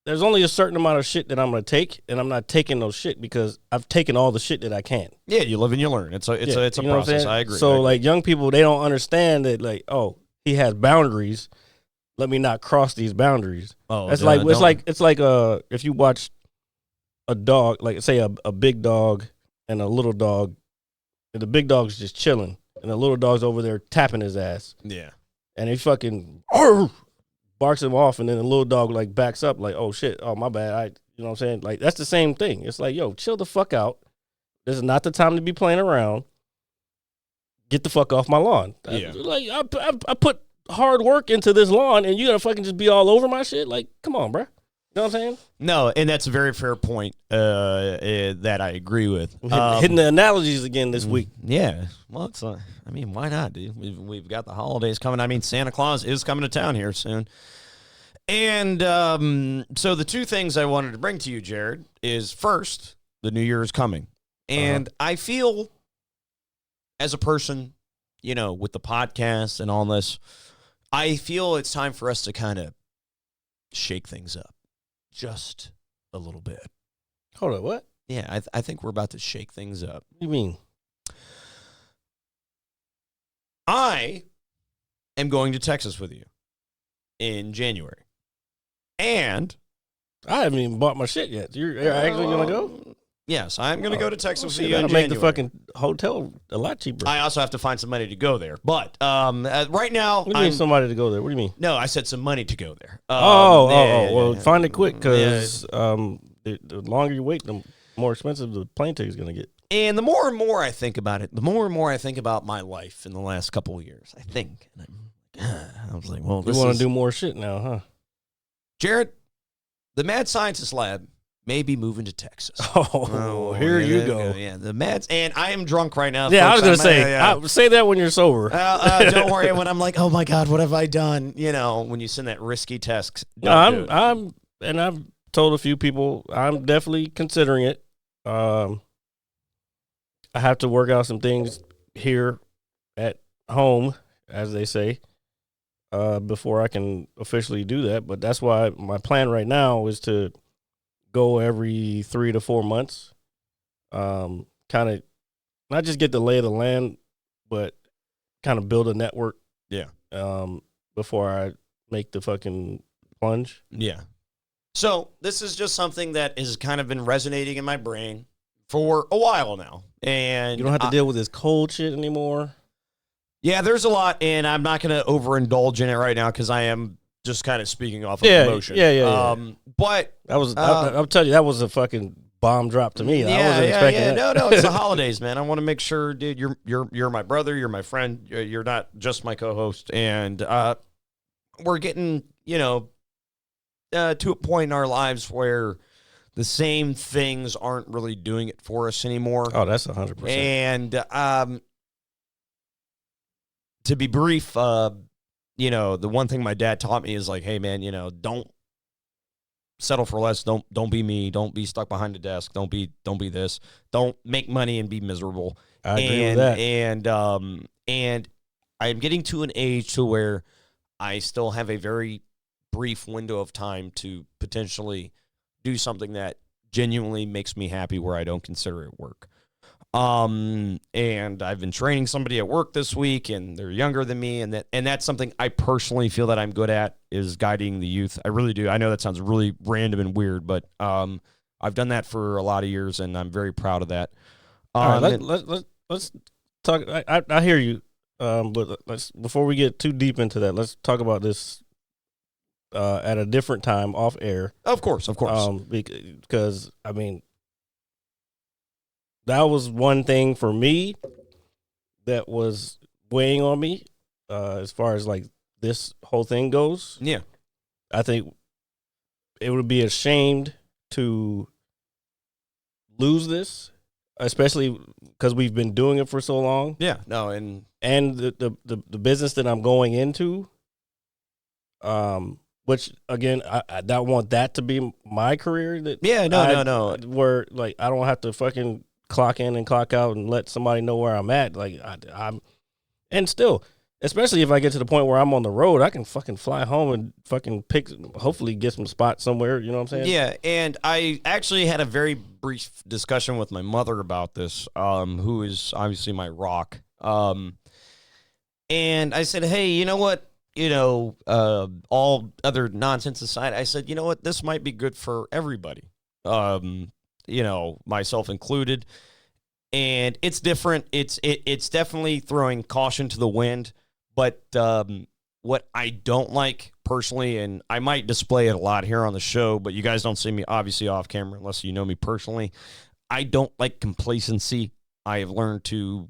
there's only a certain amount of shit that I'm going to take, and I'm not taking no shit because I've taken all the shit that I can. Yeah, you live and you learn. It's a process. I agree. So, like, young people, they don't understand that, like, oh, he has boundaries. Let me not cross these boundaries. Oh, it's like if you watch a dog, like, say a big dog and a little dog, and the big dog's just chilling, and the little dog's over there tapping his ass. Yeah. And he fucking barks him off, and then the little dog like backs up, like, oh shit, oh my bad. You know what I'm saying? Like, that's the same thing. It's like, yo, chill the fuck out. This is not the time to be playing around. get the fuck off my lawn. Yeah. I put hard work into this lawn, and you gotta fucking just be all over my shit. Like, come on, bro. You know what I'm saying? No, and that's a very fair point that I agree with. Hitting the analogies again this week. Yeah. Well, it's I mean, why not, dude? We've got the holidays coming. I mean, Santa Claus is coming to town here soon. And so the two things I wanted to bring to you, Jared, is first, the new year is coming. And I feel as a person, you know, with the podcast and all this, I feel it's time for us to kind of shake things up just a little bit. Hold on, what? Yeah, I think we're about to shake things up. What do you mean? I am going to Texas with you in January. And I haven't even bought my shit yet. You're actually going to go? yes, I'm going to go to Texas with you in That'll January. make the fucking hotel a lot cheaper. I also have to find some money to go there. But right now, What do you mean somebody to go there? What do you mean? No, I said some money to go there. Well, find it quick because the longer you wait, the more expensive the plane ticket is going to get. And the more and more I think about it, the more and more I think about my life in the last couple of years. I think. And I was like, well, You want to do more shit now, huh? Jared, the Mad Scientist Lab may be moving to Texas. Oh, here you go. Yeah, the Mads, and I am drunk right now. Yeah, folks. I was going to say, say that when you're sober. Don't worry. When I'm like, oh my God, what have I done? You know, when you send that risky text. No, I've told a few people I'm definitely considering it. I have to work out some things here at home, as they say, before I can officially do that. But that's why my plan right now is to go every 3 to 4 months. Kind of not just get the lay of the land, but kind of build a network. Yeah. Before I make the fucking plunge. Yeah. So this is just something that has kind of been resonating in my brain for a while now. And you don't have to deal with this cold shit anymore. Yeah, there's a lot, and I'm not going to overindulge in it right now because I am just kind of speaking off of emotion. Yeah. But that was, I'll tell you, that was a fucking bomb drop to me. I wasn't expecting that. No, it's the holidays, man. I want to make sure, dude, you're my brother, you're my friend, you're not just my co-host, and we're getting, to a point in our lives where the same things aren't really doing it for us anymore. Oh, that's 100%. And to be brief, the one thing my dad taught me is like, hey, man, don't settle for less. Don't be me. Don't be stuck behind a desk. Don't be this. Don't make money and be miserable. I agree with that. And I'm getting to an age to where I still have a very brief window of time to potentially do something that genuinely makes me happy where I don't consider it work. And I've been training somebody at work this week, and they're younger than me, and that's something I personally feel that I'm good at, is guiding the youth. I really do. I know that sounds really random and weird, but I've done that for a lot of years, and I'm very proud of that. All right, let's talk. I hear you, but let's, before we get too deep into that, let's talk about this at a different time off air. Of course. Because I mean, that was one thing for me that was weighing on me as far as like this whole thing goes. Yeah. I think it would be ashamed to lose this, especially because we've been doing it for so long. Yeah. No, and the business that I'm going into, which again, I don't want that to be my career. No. Where like I don't have to fucking clock in and clock out and let somebody know where I'm at. Like I'm, and still, especially if I get to the point where I'm on the road, I can fucking fly home and fucking hopefully get some spots somewhere. You know what I'm saying? Yeah, and I actually had a very brief discussion with my mother about this, who is obviously my rock. And I said, hey, you know what? All other nonsense aside, I said, you know what? This might be good for everybody. Myself included. And it's different. It's definitely throwing caution to the wind. But what I don't like personally, and I might display it a lot here on the show, but you guys don't see me obviously off camera unless you know me personally. I don't like complacency. I have learned to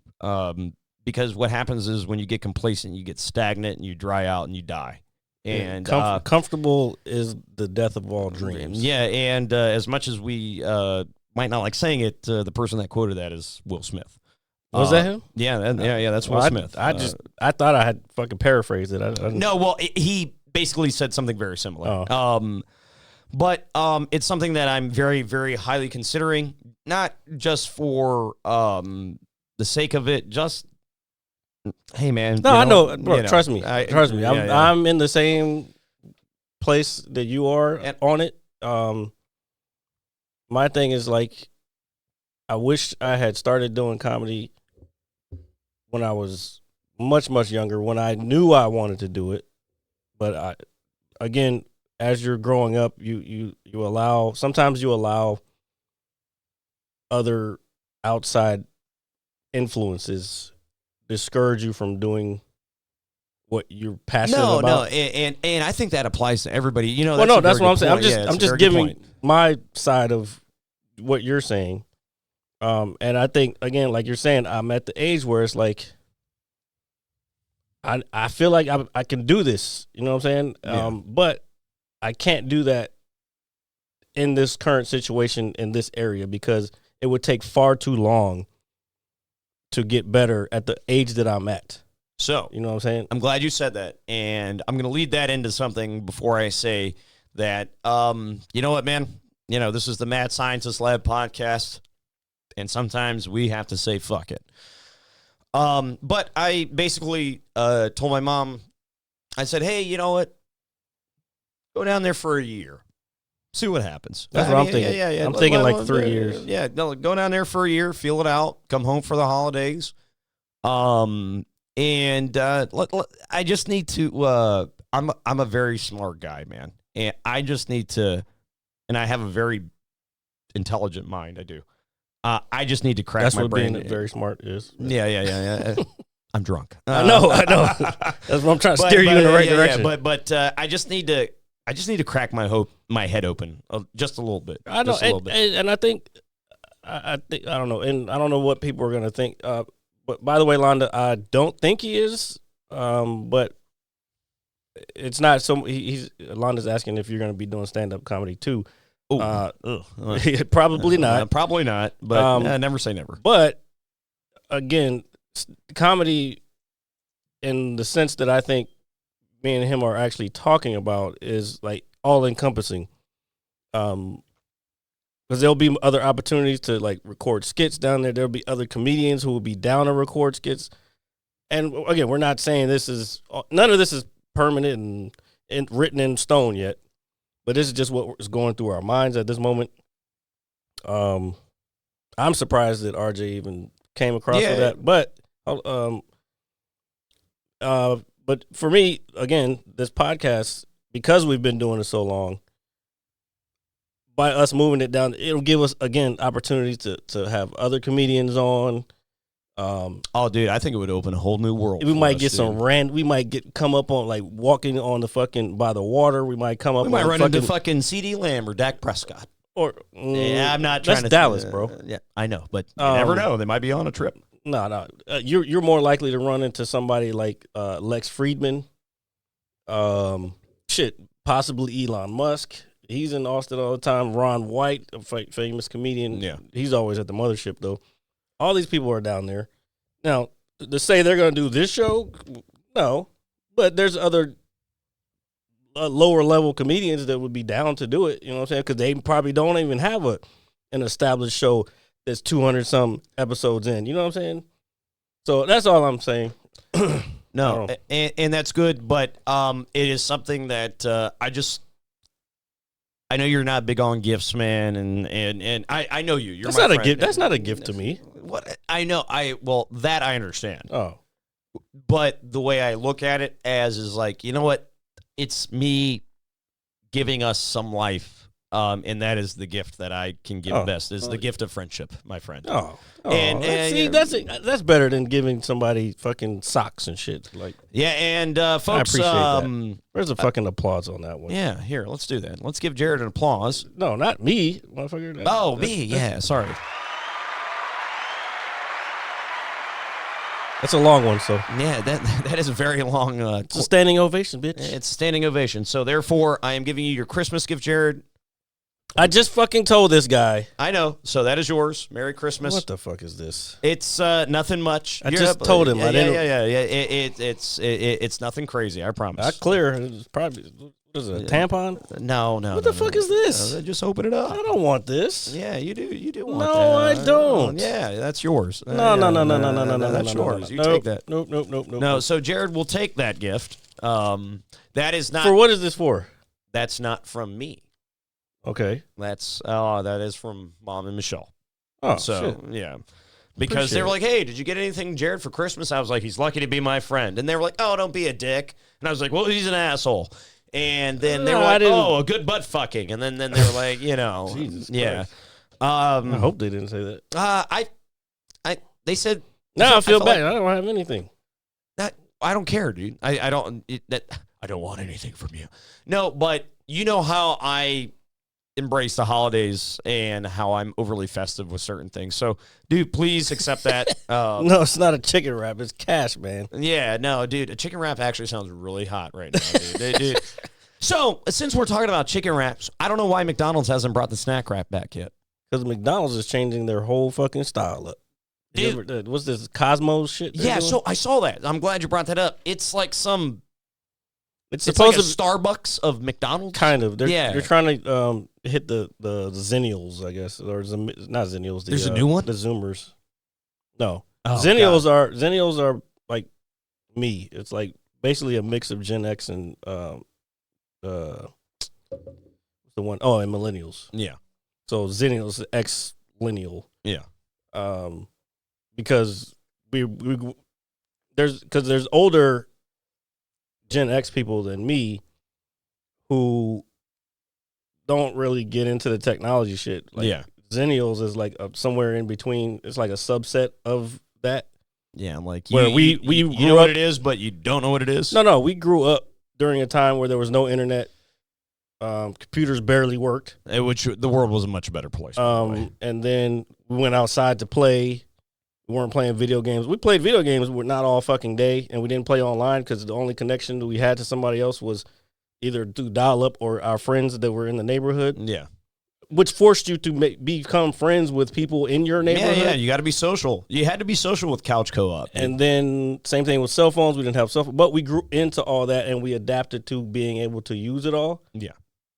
because what happens is when you get complacent, you get stagnant and you dry out and you die. And comfortable is the death of all dreams. Yeah, and as much as we might not like saying it, the person that quoted that is Will Smith. Was that him? Yeah, that's Will Smith. I thought I had fucking paraphrased it. No, well, he basically said something very similar. But it's something that I'm very, very highly considering, not just for the sake of it, just, hey, man. No, I know. Bro, trust me. I'm in the same place that you are on it. My thing is, like, I wish I had started doing comedy when I was much, much younger, when I knew I wanted to do it. But again, as you're growing up, you allow other outside influences discourage you from doing what you're passionate about. No, and I think that applies to everybody. You know, that's what I'm saying. I'm just giving my side of what you're saying. And I think, again, like you're saying, I'm at the age where it's like, I feel like I can do this. You know what I'm saying? Yeah. But I can't do that in this current situation in this area because it would take far too long to get better at the age that I'm at. So, you know what I'm saying? I'm glad you said that. And I'm going to lead that into something before I say that, you know what, man? You know, this is the Mad Scientist Lab podcast, and sometimes we have to say fuck it. But I basically told my mom, I said, hey, you know what? Go down there for a year. See what happens. That's what I'm thinking. Yeah. I'm thinking like 3 years. Yeah, no, go down there for a year, feel it out, come home for the holidays. And I just need to, I'm a very smart guy, man. And I just need to, and I have a very intelligent mind, I do. I just need to crack my brain. That's what being very smart is. Yeah. I'm drunk. I know. That's what I'm trying to steer you in the right direction. But I just need to crack my head open just a little bit. I know, and I think I don't know, and I don't know what people are gonna think. But by the way, Londa, I don't think he is. But it's not so. Londa's asking if you're gonna be doing stand up comedy too. Probably not. Probably not. But never say never. But again, comedy, in the sense that I think me and him are actually talking about, is like all encompassing. Because there'll be other opportunities to like record skits down there. There'll be other comedians who will be down to record skits. And again, we're not saying none of this is permanent and written in stone yet. But this is just what is going through our minds at this moment. I'm surprised that RJ even came across with that. But for me, again, this podcast, because we've been doing it so long, by us moving it down, it'll give us, again, opportunities to have other comedians on. Dude, I think it would open a whole new world. We might get we might come up on like walking on the fucking by the water. We might come up. We might run into fucking CD Lamb or Dak Prescott. I'm not trying to. That's Dallas, bro. Yeah, I know, but you never know. They might be on a trip. No. You're more likely to run into somebody like Lex Friedman. Possibly Elon Musk. He's in Austin all the time. Ron White, a famous comedian. Yeah, he's always at the mothership though. All these people are down there. Now, to say they're going to do this show, no. But there's other lower level comedians that would be down to do it. You know what I'm saying? Because they probably don't even have an established show that's 200 some episodes in. You know what I'm saying? So that's all I'm saying. No, and that's good. But it is something that I know you're not big on gifts, man, and I know you. You're that's my not friend. A gift. That's not a gift to me. What I know, that I understand. Oh, but the way I look at it is like, you know what? It's me giving us some life, and that is the gift that I can give best. Is the gift of friendship, my friend. And see, that's better than giving somebody fucking socks and shit. Like, yeah, and folks, I appreciate that. Where's the fucking applause on that one? Yeah, here, let's do that. Let's give Jared an applause. No, not me, motherfucker. Me. Yeah, sorry. That's a long one, so. Yeah, that is a very long. It's a standing ovation, bitch. It's a standing ovation. So therefore, I am giving you your Christmas gift, Jared. I just fucking told this guy. I know. So that is yours. Merry Christmas. What the fuck is this? It's nothing much. I just told him. Yeah, I didn't. yeah. It's nothing crazy. I promise. I clear. It's probably, what is it, a tampon? No. What the fuck is this? Just open it up. I don't want this. Yeah, you do. You do want No, that. I don't. Yeah, that's yours. No. That's yours. You take that. Nope. No, so Jared will take that gift. That is not. For what is this for? That's not from me. Okay. That is from Mom and Michelle. Oh, so shit. yeah, because they were like, "Hey, did you get anything, Jared, for Christmas?" I was like, "He's lucky to be my friend," and they were like, "Oh, don't be a dick," and I was like, "Well, he's an asshole." And then they were like, "Oh, a good butt fucking," and then they were like, Jesus yeah. Christ. I hope they didn't say that. They said. No, I feel bad. Like, I don't have anything. I don't care, dude. I don't want anything from you. No, but you know how I embrace the holidays and how I'm overly festive with certain things. So, dude, please accept that. No, it's not a chicken wrap. It's cash, man. Yeah, no, dude. A chicken wrap actually sounds really hot right now, dude. So, since we're talking about chicken wraps, I don't know why McDonald's hasn't brought the snack wrap back yet. Because McDonald's is changing their whole fucking style up. Dude. What's this Cosmos shit? Yeah, so I saw that. I'm glad you brought that up. It's like It's supposed supposed to be a Starbucks of McDonald's. kind of. They're trying to hit the Zennials, I guess, or not Zennials. There's a new one? The Zoomers. No, Oh, Zennials are like me. It's like basically a mix of Gen X and the one and millennials. Yeah. So Zennials, X lineal. Yeah. Because there's older Gen X people than me who don't really get into the technology shit. Like, Yeah. Zennials is like somewhere in between. It's like a subset of that. Yeah, I'm like, Where we you grew know what up- it is, but you don't know what it is. No, we grew up during a time where there was no internet. Computers barely worked. Which the world was a much better place. by the way. And then we went outside to play. We weren't playing video games. We played video games, but not all fucking day, and we didn't play online because the only connection that we had to somebody else was either through dial-up or our friends that were in the neighborhood, Yeah. which forced you to become friends with people in your neighborhood. Yeah, you got to be social. You had to be social with Couch Co-op. And then same thing with cell phones. We didn't have cell phones, but we grew into all that, and we adapted to being able to use it all. Yeah.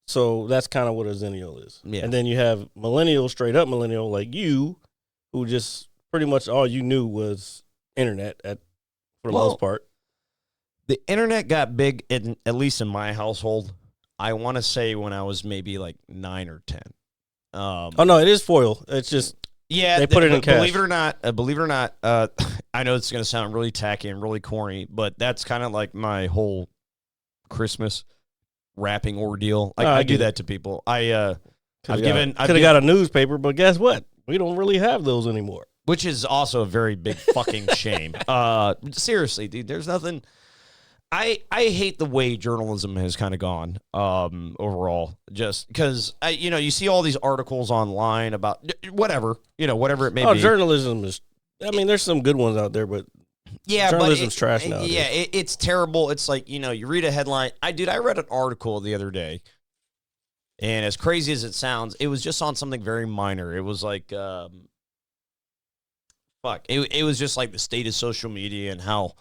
So that's kind of what a Zennial is. Yeah. And then you have millennial, straight up millennial, like you, who just pretty much all you knew was internet for the most part. The internet got big, at least in my household, I want to say when I was maybe like 9 or 10. Oh, no, it is foil. It's just, yeah, they put it in cash. Believe it or not, I know it's going to sound really tacky and really corny, but that's kind of like my whole Christmas wrapping ordeal. I do that to people. Could have got a newspaper, but guess what? We don't really have those anymore. Which is also a very big fucking shame. Seriously, dude, there's nothing. I hate the way journalism has kind of gone overall, just because you see all these articles online about whatever it may be. Journalism is. I mean, there's some good ones out there, but journalism's trash nowadays. Yeah, it's terrible. It's like you read a headline. I read an article the other day, and as crazy as it sounds, it was just on something very minor. It was like. It was just like the state of social media and how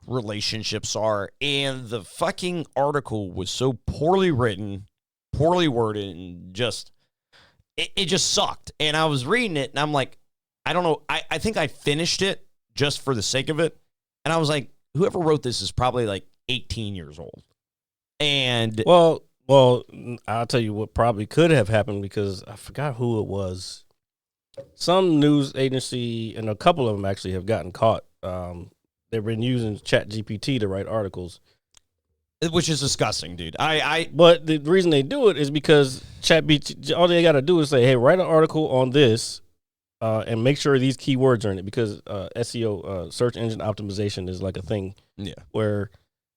relationships are. And the fucking article was so poorly written, poorly worded, and it just sucked. And I was reading it, and I'm like, I don't know. I think I finished it just for the sake of it. And I was like, whoever wrote this is probably like 18 years old. And well, I'll tell you what probably could have happened, because I forgot who it was. Some news agency, and a couple of them actually have gotten caught. They've been using ChatGPT to write articles, which is disgusting, dude. But the reason they do it is because ChatGPT, all they got to do is say, "Hey, write an article on this, and make sure these keywords are in it," because SEO, search engine optimization, is like a thing. Yeah, where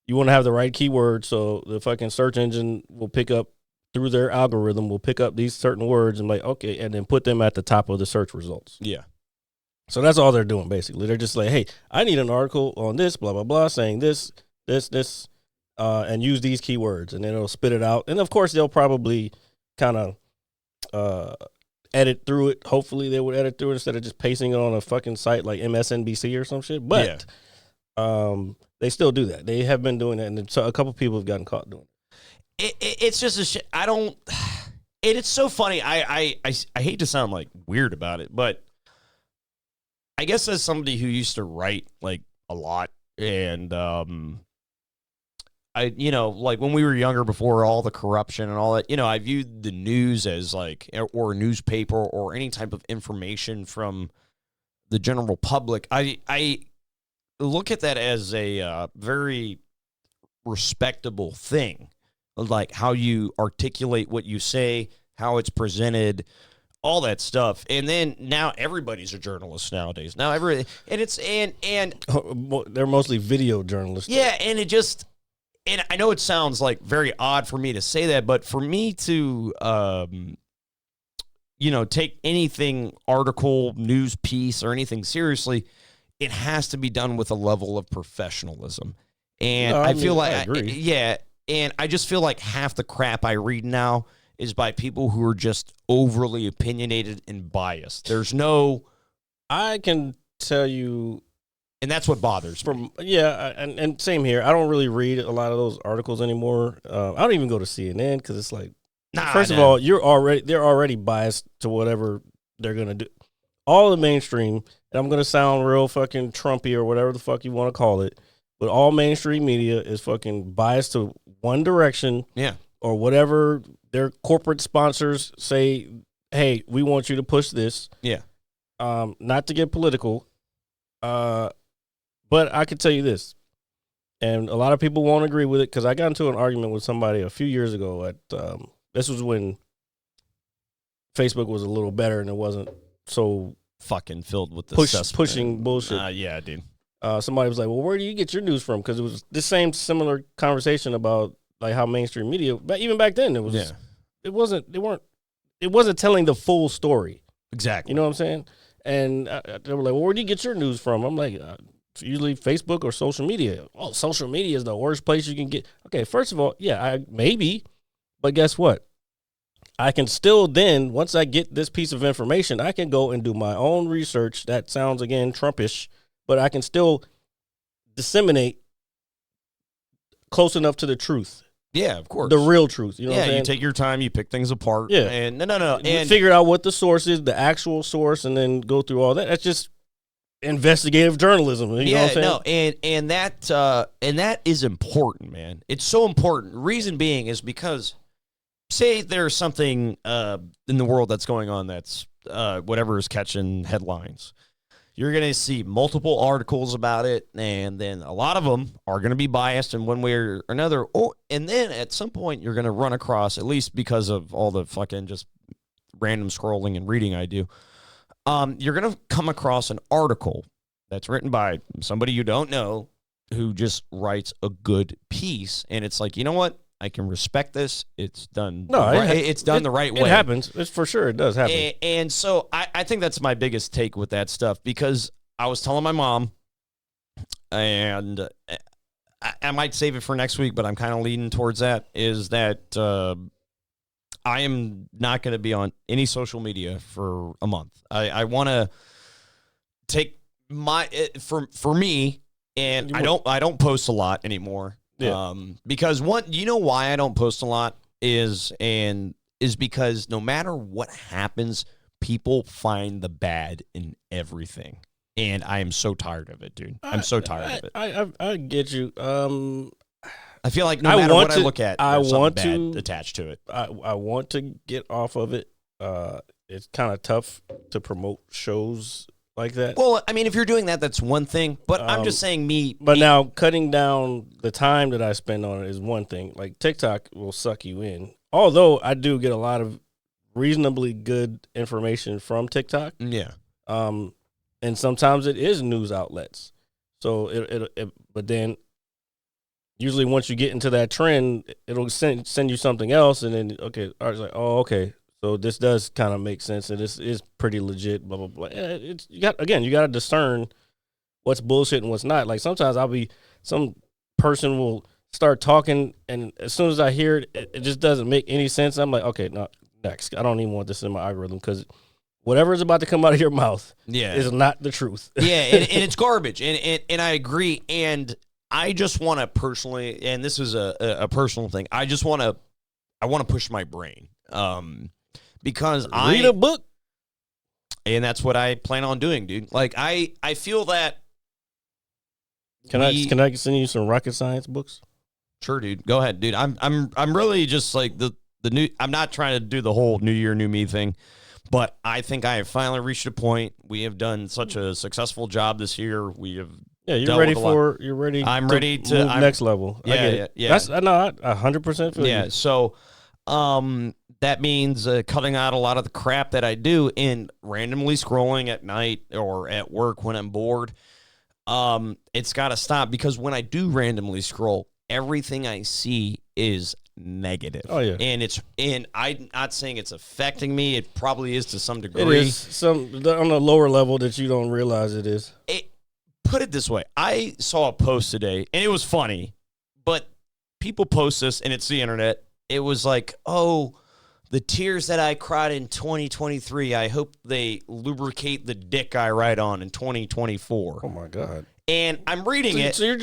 you want to have the right keywords, so the fucking search engine will pick up. Through their algorithm, will pick up these certain words and like, okay, and then put them at the top of the search results. Yeah. So that's all they're doing, basically. They're just like, hey, I need an article on this, blah, blah, blah, saying this, and use these keywords. And then it'll spit it out. And, of course, they'll probably kind of edit through it. Hopefully they would edit through it instead of just pasting it on a fucking site like MSNBC or some shit. But they still do that. They have been doing that. And so a couple people have gotten caught doing it. It's just a shit. I don't. It's so funny. I hate to sound like weird about it, but I guess as somebody who used to write like a lot, and I like when we were younger, before all the corruption and all that, I viewed the news as like, or a newspaper or any type of information from the general public. I look at that as a very respectable thing, like how you articulate what you say, how it's presented, all that stuff. And then now everybody's a journalist nowadays. Now and They're mostly video journalists. yeah, and it just, and I know it sounds like very odd for me to say that, but for me to take anything, article, news piece, or anything seriously, it has to be done with a level of professionalism. And I feel like, I agree. And I just feel like half the crap I read now is by people who are just overly opinionated and biased. There's no... I can tell you... And that's what bothers me. And same here. I don't really read a lot of those articles anymore. I don't even go to CNN because it's like... First of all, they're already biased to whatever they're going to do. All the mainstream, and I'm going to sound real fucking Trumpy or whatever the fuck you want to call it, but all mainstream media is fucking biased to one direction. Yeah. Or whatever their corporate sponsors say, hey, we want you to push this. Yeah. Not to get political, but I can tell you this, and a lot of people won't agree with it, because I got into an argument with somebody a few years ago at this was when Facebook was a little better and it wasn't so fucking filled with the pushing bullshit. Yeah, dude. Somebody was like, well, where do you get your news from? Because it was the same similar conversation about like how mainstream media, but even back then it wasn't telling the full story. Exactly. You know what I'm saying? And they were like, well, where do you get your news from? I'm like, it's usually Facebook or social media. Oh, social media is the worst place you can get. Okay, first of all, maybe, but guess what? I can still then, once I get this piece of information, I can go and do my own research. That sounds, again, Trumpish, but I can still disseminate close enough to the truth. Yeah, of course. The real truth. You know what I'm saying? You take your time, you pick things apart. Yeah. And no. And figure out what the source is, the actual source, and then go through all that. That's just investigative journalism. You know what I'm saying? And that is important, man. It's so important. Reason being is because, say there's something in the world that's going on that's whatever is catching headlines. You're going to see multiple articles about it, and then a lot of them are going to be biased in one way or another. And then at some point, you're going to run across, at least because of all the fucking just random scrolling and reading I do, you're going to come across an article that's written by somebody you don't know who just writes a good piece. And it's like, you know what? I can respect this. It's done. It's done the right way. It happens. It's for sure. It does happen. And so I think that's my biggest take with that stuff, because I was telling my mom, and I might save it for next week, but I'm kind of leaning towards that, is that I am not going to be on any social media for a month. I want to take for me, and I don't post a lot anymore. Yeah. Because you know why I don't post a lot is because no matter what happens, people find the bad in everything. And I am so tired of it, dude. I'm so tired of it. I get you. I feel like no matter what I look at, there's want something bad to attached to it. I want to get off of it. It's kind of tough to promote shows like that. Well, I mean, if you're doing that, that's one thing. But I'm just saying now cutting down the time that I spend on it is one thing. Like TikTok will suck you in. Although I do get a lot of reasonably good information from TikTok. Yeah. And sometimes it is news outlets. So but then usually once you get into that trend, it'll send you something else, and then okay, it's like, oh, okay. So this does kind of make sense, and this is pretty legit. Blah blah blah. You got to discern what's bullshit and what's not. Like sometimes some person will start talking, and as soon as I hear it, it just doesn't make any sense. I'm like, okay, no, next. I don't even want this in my algorithm because whatever is about to come out of your mouth is not the truth. Yeah, and it's garbage, and I agree. And I just want to personally, and this is a personal thing. I want to push my brain. Because read a book, and that's what I plan on doing, dude. Like I feel that. Can I send you some rocket science books? Sure, dude. Go ahead, dude. I'm really just like the new. I'm not trying to do the whole New Year, New Me thing, but I think I have finally reached a point. We have done such a successful job this year. We have. Yeah, you're ready. I'm ready to move next level. Yeah, I get it. Yeah. That's I 100% feel you. So, that means cutting out a lot of the crap that I do and randomly scrolling at night or at work when I'm bored. It's got to stop because when I do randomly scroll, everything I see is negative. Oh yeah, and I'm not saying it's affecting me. It probably is to some degree. It is on a lower level that you don't realize it is. Put it this way: I saw a post today, and it was funny, but people post this, and it's the internet. It was like, oh. The tears that I cried in 2023, I hope they lubricate the dick I ride on in 2024. Oh, my God. And I'm reading it. So you're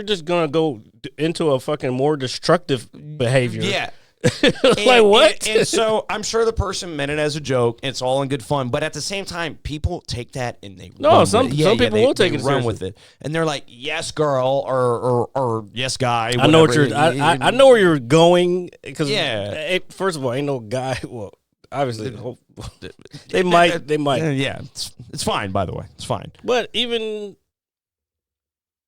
just going to go into a fucking more destructive behavior. Yeah. Like what? And so I'm sure the person meant it as a joke. It's all in good fun. But at the same time, people take that and they run some with it. people will take it run seriously. with it. And they're like, yes, girl, or yes, guy. I know what I know where you're going. Because first of all, ain't no guy. Well, obviously, they might. Yeah, it's fine, by the way. It's fine. But even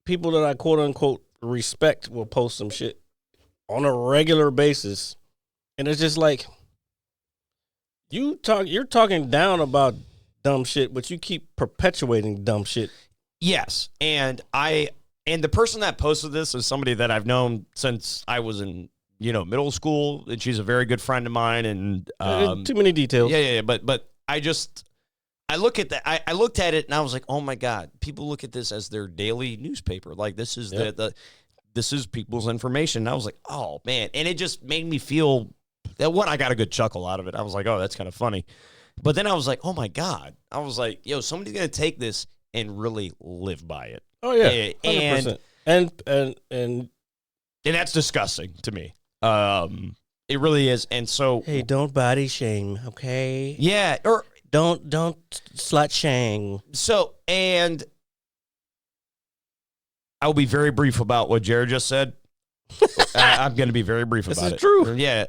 people that I quote unquote respect will post some shit on a regular basis. And it's just like you're talking down about dumb shit, but you keep perpetuating dumb shit. Yes, and the person that posted this is somebody that I've known since I was in middle school, and she's a very good friend of mine. And too many details. Yeah. But I look at that. I looked at it and I was like, oh my God, people look at this as their daily newspaper. Like this is this is people's information. And I was like, oh man, and it just made me feel. That one, I got a good chuckle out of it. I was like, oh, that's kind of funny. But then I was like, oh, my God. I was like, yo, somebody's going to take this and really live by it. Oh, yeah. 100%. And that's disgusting to me. It really is. And so. Hey, don't body shame, okay? Yeah. Or don't slut shame. So, and I'll be very brief about what Jared just said. I'm going to be very brief about it. This is true. Yeah.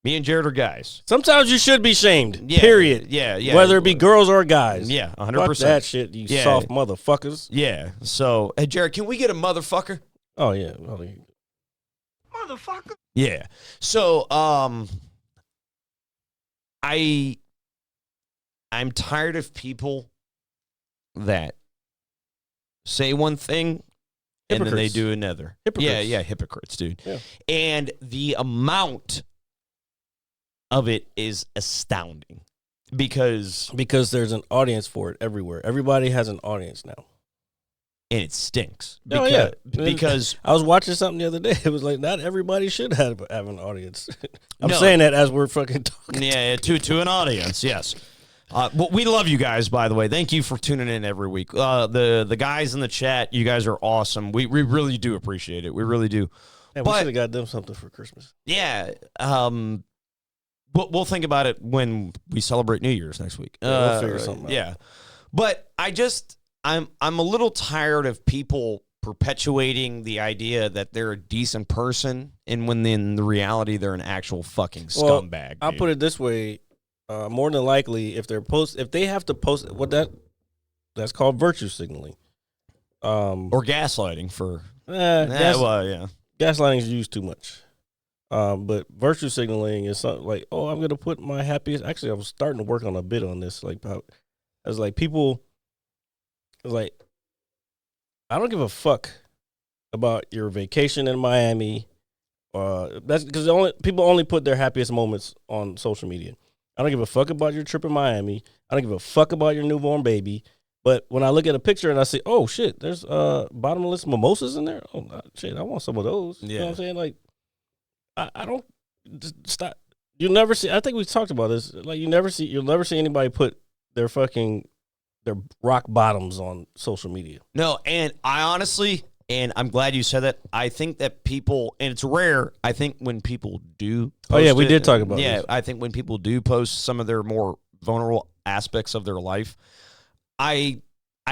Me and Jared are guys. Sometimes you should be shamed, yeah, period. Yeah. Whether it be girls or guys. Yeah, 100%. Fuck that shit, you soft motherfuckers. Yeah. So, hey, Jared, can we get a motherfucker? Oh, yeah. Motherfucker. Yeah. So, I'm tired of people that say one thing and then they do another. Hypocrites. Yeah, hypocrites, dude. Yeah. And the amount of it is astounding because there's an audience for it everywhere. Everybody has an audience now. And it stinks. Because I was watching something the other day. It was like, not everybody should have an audience. I'm saying that as we're fucking talking. Yeah, to an audience, yes. But we love you guys, by the way. Thank you for tuning in every week. The guys in the chat, you guys are awesome. We really do appreciate it. We really do. Yeah, we should have got them something for Christmas. Yeah. We'll think about it when we celebrate New Year's next week. We'll figure something out. Yeah. But I'm a little tired of people perpetuating the idea that they're a decent person, and when in the reality they're an actual fucking scumbag. I'll put it this way. More than likely, if they have to post that's called virtue signaling, or gaslighting for gaslighting is used too much. But virtue signaling is something like, oh, I'm gonna put my happiest. Actually, I was starting to work on a bit on this. Like, as like people, like, I don't give a fuck about your vacation in Miami That's because people only put their happiest moments on social media. I don't give a fuck about your trip in Miami. I don't give a fuck about your newborn baby. But when I look at a picture and I say, oh shit, there's bottomless mimosas in there. Oh shit, I want some of those. You know what I'm saying? Like, I don't just stop. You'll never see. I think we talked about this. Like, you'll never see anybody put their rock bottoms on social media. No, and I honestly, and I'm glad you said that. I think that people, and it's rare. I think when people do. Post we did talk about this. Yeah, I think when people do post some of their more vulnerable aspects of their life, I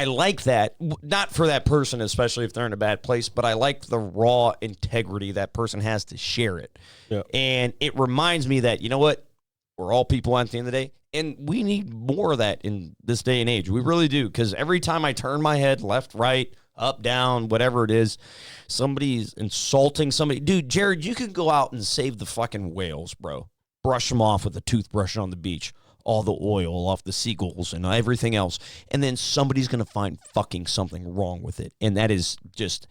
like that, not for that person, especially if they're in a bad place, but I like the raw integrity that person has to share it. Yeah. And it reminds me that, you know what, we're all people at the end of the day, and we need more of that in this day and age. We really do, because every time I turn my head left, right, up, down, whatever it is, somebody's insulting somebody. Dude, Jared, you could go out and save the fucking whales, bro. Brush them off with a toothbrush on the beach. All the oil off the seagulls and everything else. And then somebody's going to find fucking something wrong with it. And that is just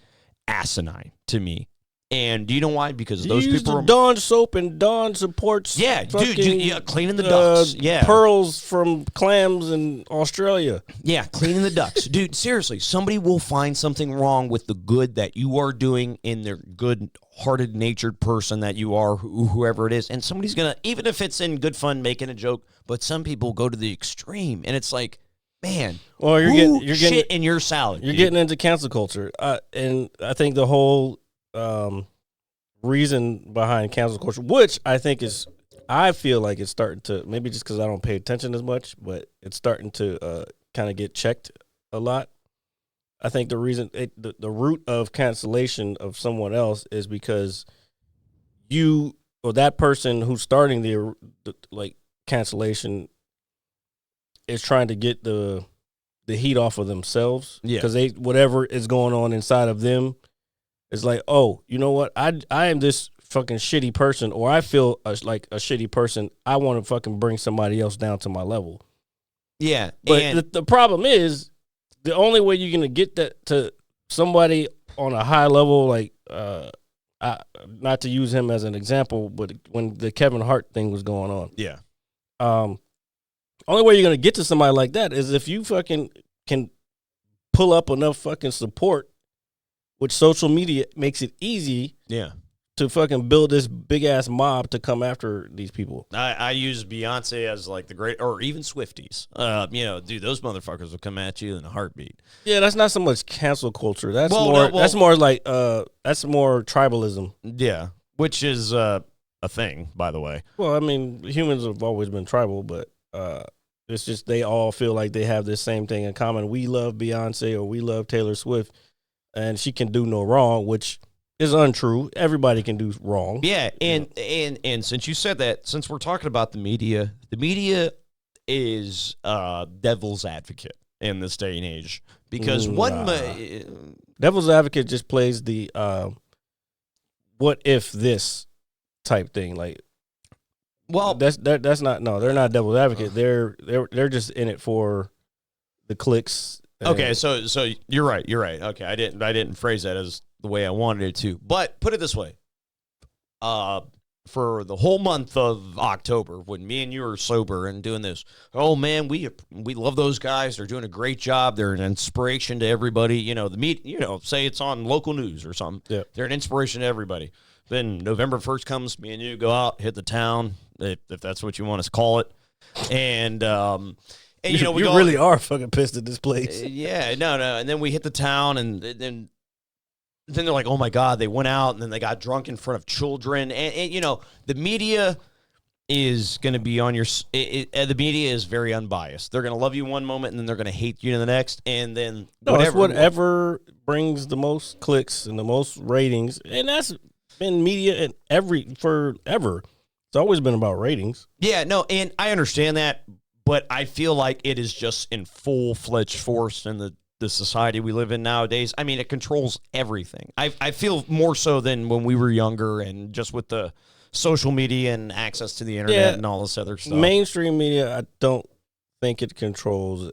asinine to me. And do you know why? Because those people are Dawn soap, and Dawn supports. Yeah, dude, cleaning the ducks. Yeah, pearls from clams in Australia. Yeah, cleaning the ducks, dude. Seriously, somebody will find something wrong with the good that you are doing in their good-hearted, natured person that you are, whoever it is, and somebody's gonna, even if it's in good fun, making a joke. But some people go to the extreme, and it's like, man, well, you're getting shit in your salad. You're getting into cancel culture, and I think the whole reason behind cancel culture, which I feel like it's starting to, maybe just because I don't pay attention as much, but it's starting to kind of get checked a lot. I think the reason, the root of cancellation of someone else is because you or that person who's starting the cancellation is trying to get the heat off of themselves. Yeah, because whatever is going on inside of them. It's like, oh, you know what? I am this fucking shitty person, or I feel like a shitty person. I want to fucking bring somebody else down to my level. Yeah. But the problem is, the only way you're going to get that to somebody on a high level, like, not to use him as an example, but when the Kevin Hart thing was going on. Yeah. Only way you're going to get to somebody like that is if you fucking can pull up enough fucking support, which social media makes it easy to fucking build this big-ass mob to come after these people. I use Beyonce as like the great, or even Swifties. Dude, those motherfuckers will come at you in a heartbeat. Yeah, that's not so much cancel culture. That's that's more like that's more tribalism. Yeah, which is a thing, by the way. Well, I mean, humans have always been tribal, but it's just they all feel like they have this same thing in common. We love Beyonce or we love Taylor Swift. And she can do no wrong, which is untrue. Everybody can do wrong. Yeah, and since you said that, since we're talking about the media is devil's advocate in this day and age. Because devil's advocate just plays the what if this type thing. Like, well, that's not, no, they're not devil's advocate. They're just in it for the clicks. Okay, so you're right. Okay, I didn't phrase that as the way I wanted it to. But put it this way. For the whole month of October, when me and you are sober and doing this, oh man, we love those guys. They're doing a great job. They're an inspiration to everybody. You know, say it's on local news or something. Yeah. They're an inspiration to everybody. Then November 1st comes, me and you go out, hit the town, if that's what you want to call it. And we really are fucking pissed at this place. Yeah, no. And then we hit the town, and then they're like, oh, my God, they went out, and then they got drunk in front of children. And the media is going to be on your the media is very unbiased. They're going to love you one moment, and then they're going to hate you in the next. And then whatever brings the most clicks and the most ratings. And that's been media forever. It's always been about ratings. Yeah, no, and I understand that. But I feel like it is just in full-fledged force in the society we live in nowadays. I mean, it controls everything. I feel more so than when we were younger and just with the social media and access to the internet and all this other stuff. Mainstream media, I don't think it controls.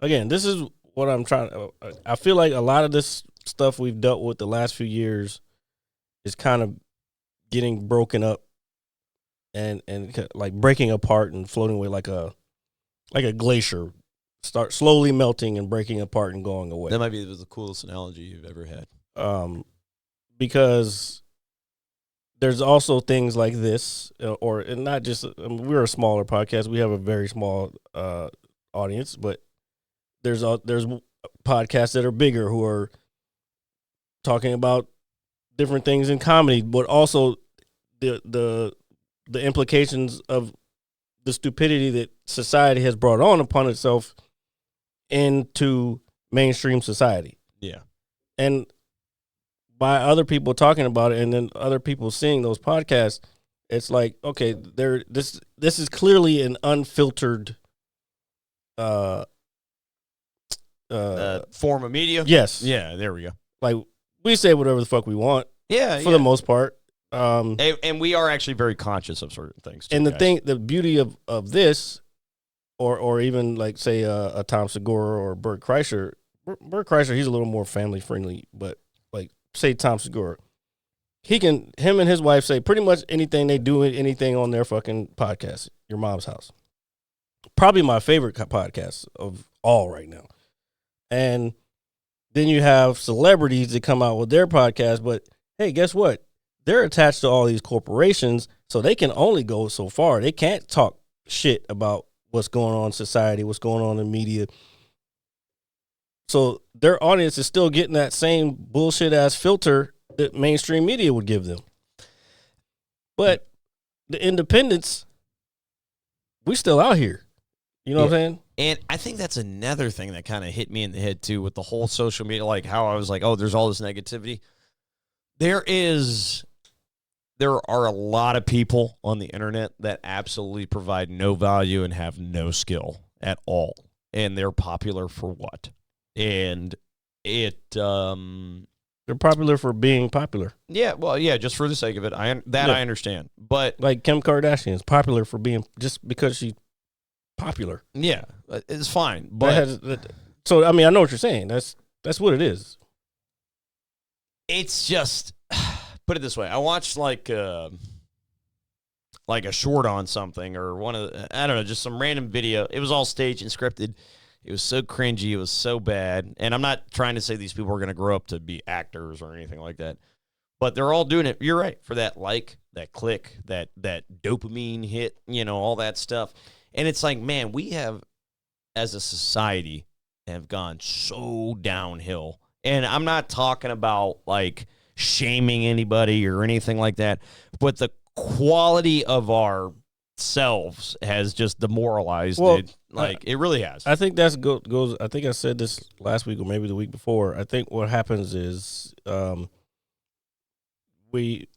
Again, this is what I'm trying to... I feel like a lot of this stuff we've dealt with the last few years is kind of getting broken up and like breaking apart and floating away like a glacier, start slowly melting and breaking apart and going away. That might be the coolest analogy you've ever had. Because there's also things like this, and not just, we're a smaller podcast. We have a very small audience, but there's podcasts that are bigger who are talking about different things in comedy, but also the implications of the stupidity that society has brought on upon itself into mainstream society. Yeah. And by other people talking about it and then other people seeing those podcasts, it's like, okay, this is clearly an unfiltered Form of media? Yes. Yeah, there we go. Like, we say whatever the fuck we want. Yeah. For the most part. And we are actually very conscious of certain things too, and guys. the beauty of this, or even like say a Tom Segura or Bert Kreischer. Bert Kreischer, he's a little more family friendly, but like say Tom Segura, him and his wife say pretty much anything they do, anything on their fucking podcast, Your Mom's House. Probably my favorite podcast of all right now. And then you have celebrities that come out with their podcast, but hey, guess what? They're attached to all these corporations, so they can only go so far. They can't talk shit about what's going on in society, what's going on in media. So their audience is still getting that same bullshit ass filter that mainstream media would give them. But the independents, we still out here. You know what I'm saying? And I think that's another thing that kind of hit me in the head too with the whole social media, like how I was like, oh, there's all this negativity. There are a lot of people on the internet that absolutely provide no value and have no skill at all. And they're popular for what? And they're popular for being popular. Yeah, well, yeah, just for the sake of it. I understand. But like Kim Kardashian is popular for being, just because she's popular. Yeah, it's fine. But so I mean, I know what you're saying. That's what it is. It's just, put it this way. I watched like a short on something, or I don't know, just some random video. It was all staged and scripted. It was so cringy. It was so bad. And I'm not trying to say these people are going to grow up to be actors or anything like that, but they're all doing it. You're right, for that that click, that dopamine hit, all that stuff. And it's like, man, we have, as a society, have gone so downhill. And I'm not talking about like shaming anybody or anything like that, but the quality of our selves has just demoralized it. Like, it really has. I think that's goes. I think I said this last week or maybe the week before. I think what happens is we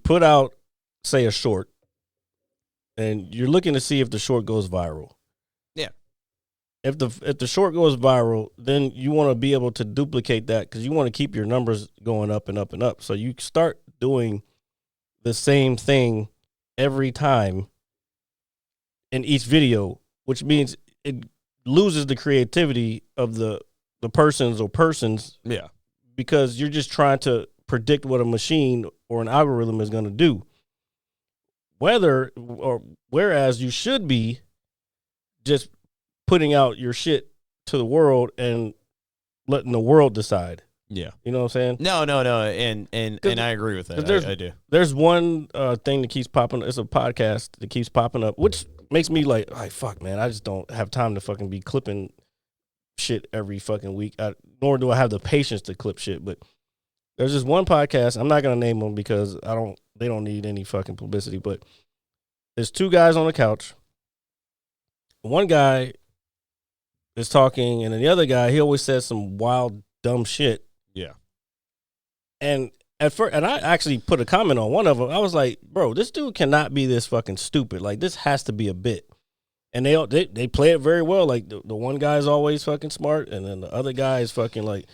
put out, say, a short, and you're looking to see if the short goes viral. Yeah. If the short goes viral, then you want to be able to duplicate that, because you want to keep your numbers going up and up and up. So you start doing the same thing every time in each video, which means it loses the creativity of the persons. Yeah. Because you're just trying to predict what a machine or an algorithm is going to do. Whereas you should be just putting out your shit to the world and letting the world decide. Yeah. You know what I'm saying? No. And I agree with that. I do. There's one thing that keeps popping. It's a podcast that keeps popping up, which makes me like, fuck, man, I just don't have time to fucking be clipping shit every fucking week. Nor do I have the patience to clip shit. But there's this one podcast. I'm not going to name them because they don't need any fucking publicity. But there's two guys on the couch. One guy is talking, and then the other guy, he always says some wild, dumb shit. Yeah. And at first, and I actually put a comment on one of them. I was like, bro, this dude cannot be this fucking stupid. Like, this has to be a bit. And they play it very well. Like, the one guy's always fucking smart, and then the other guy is fucking like,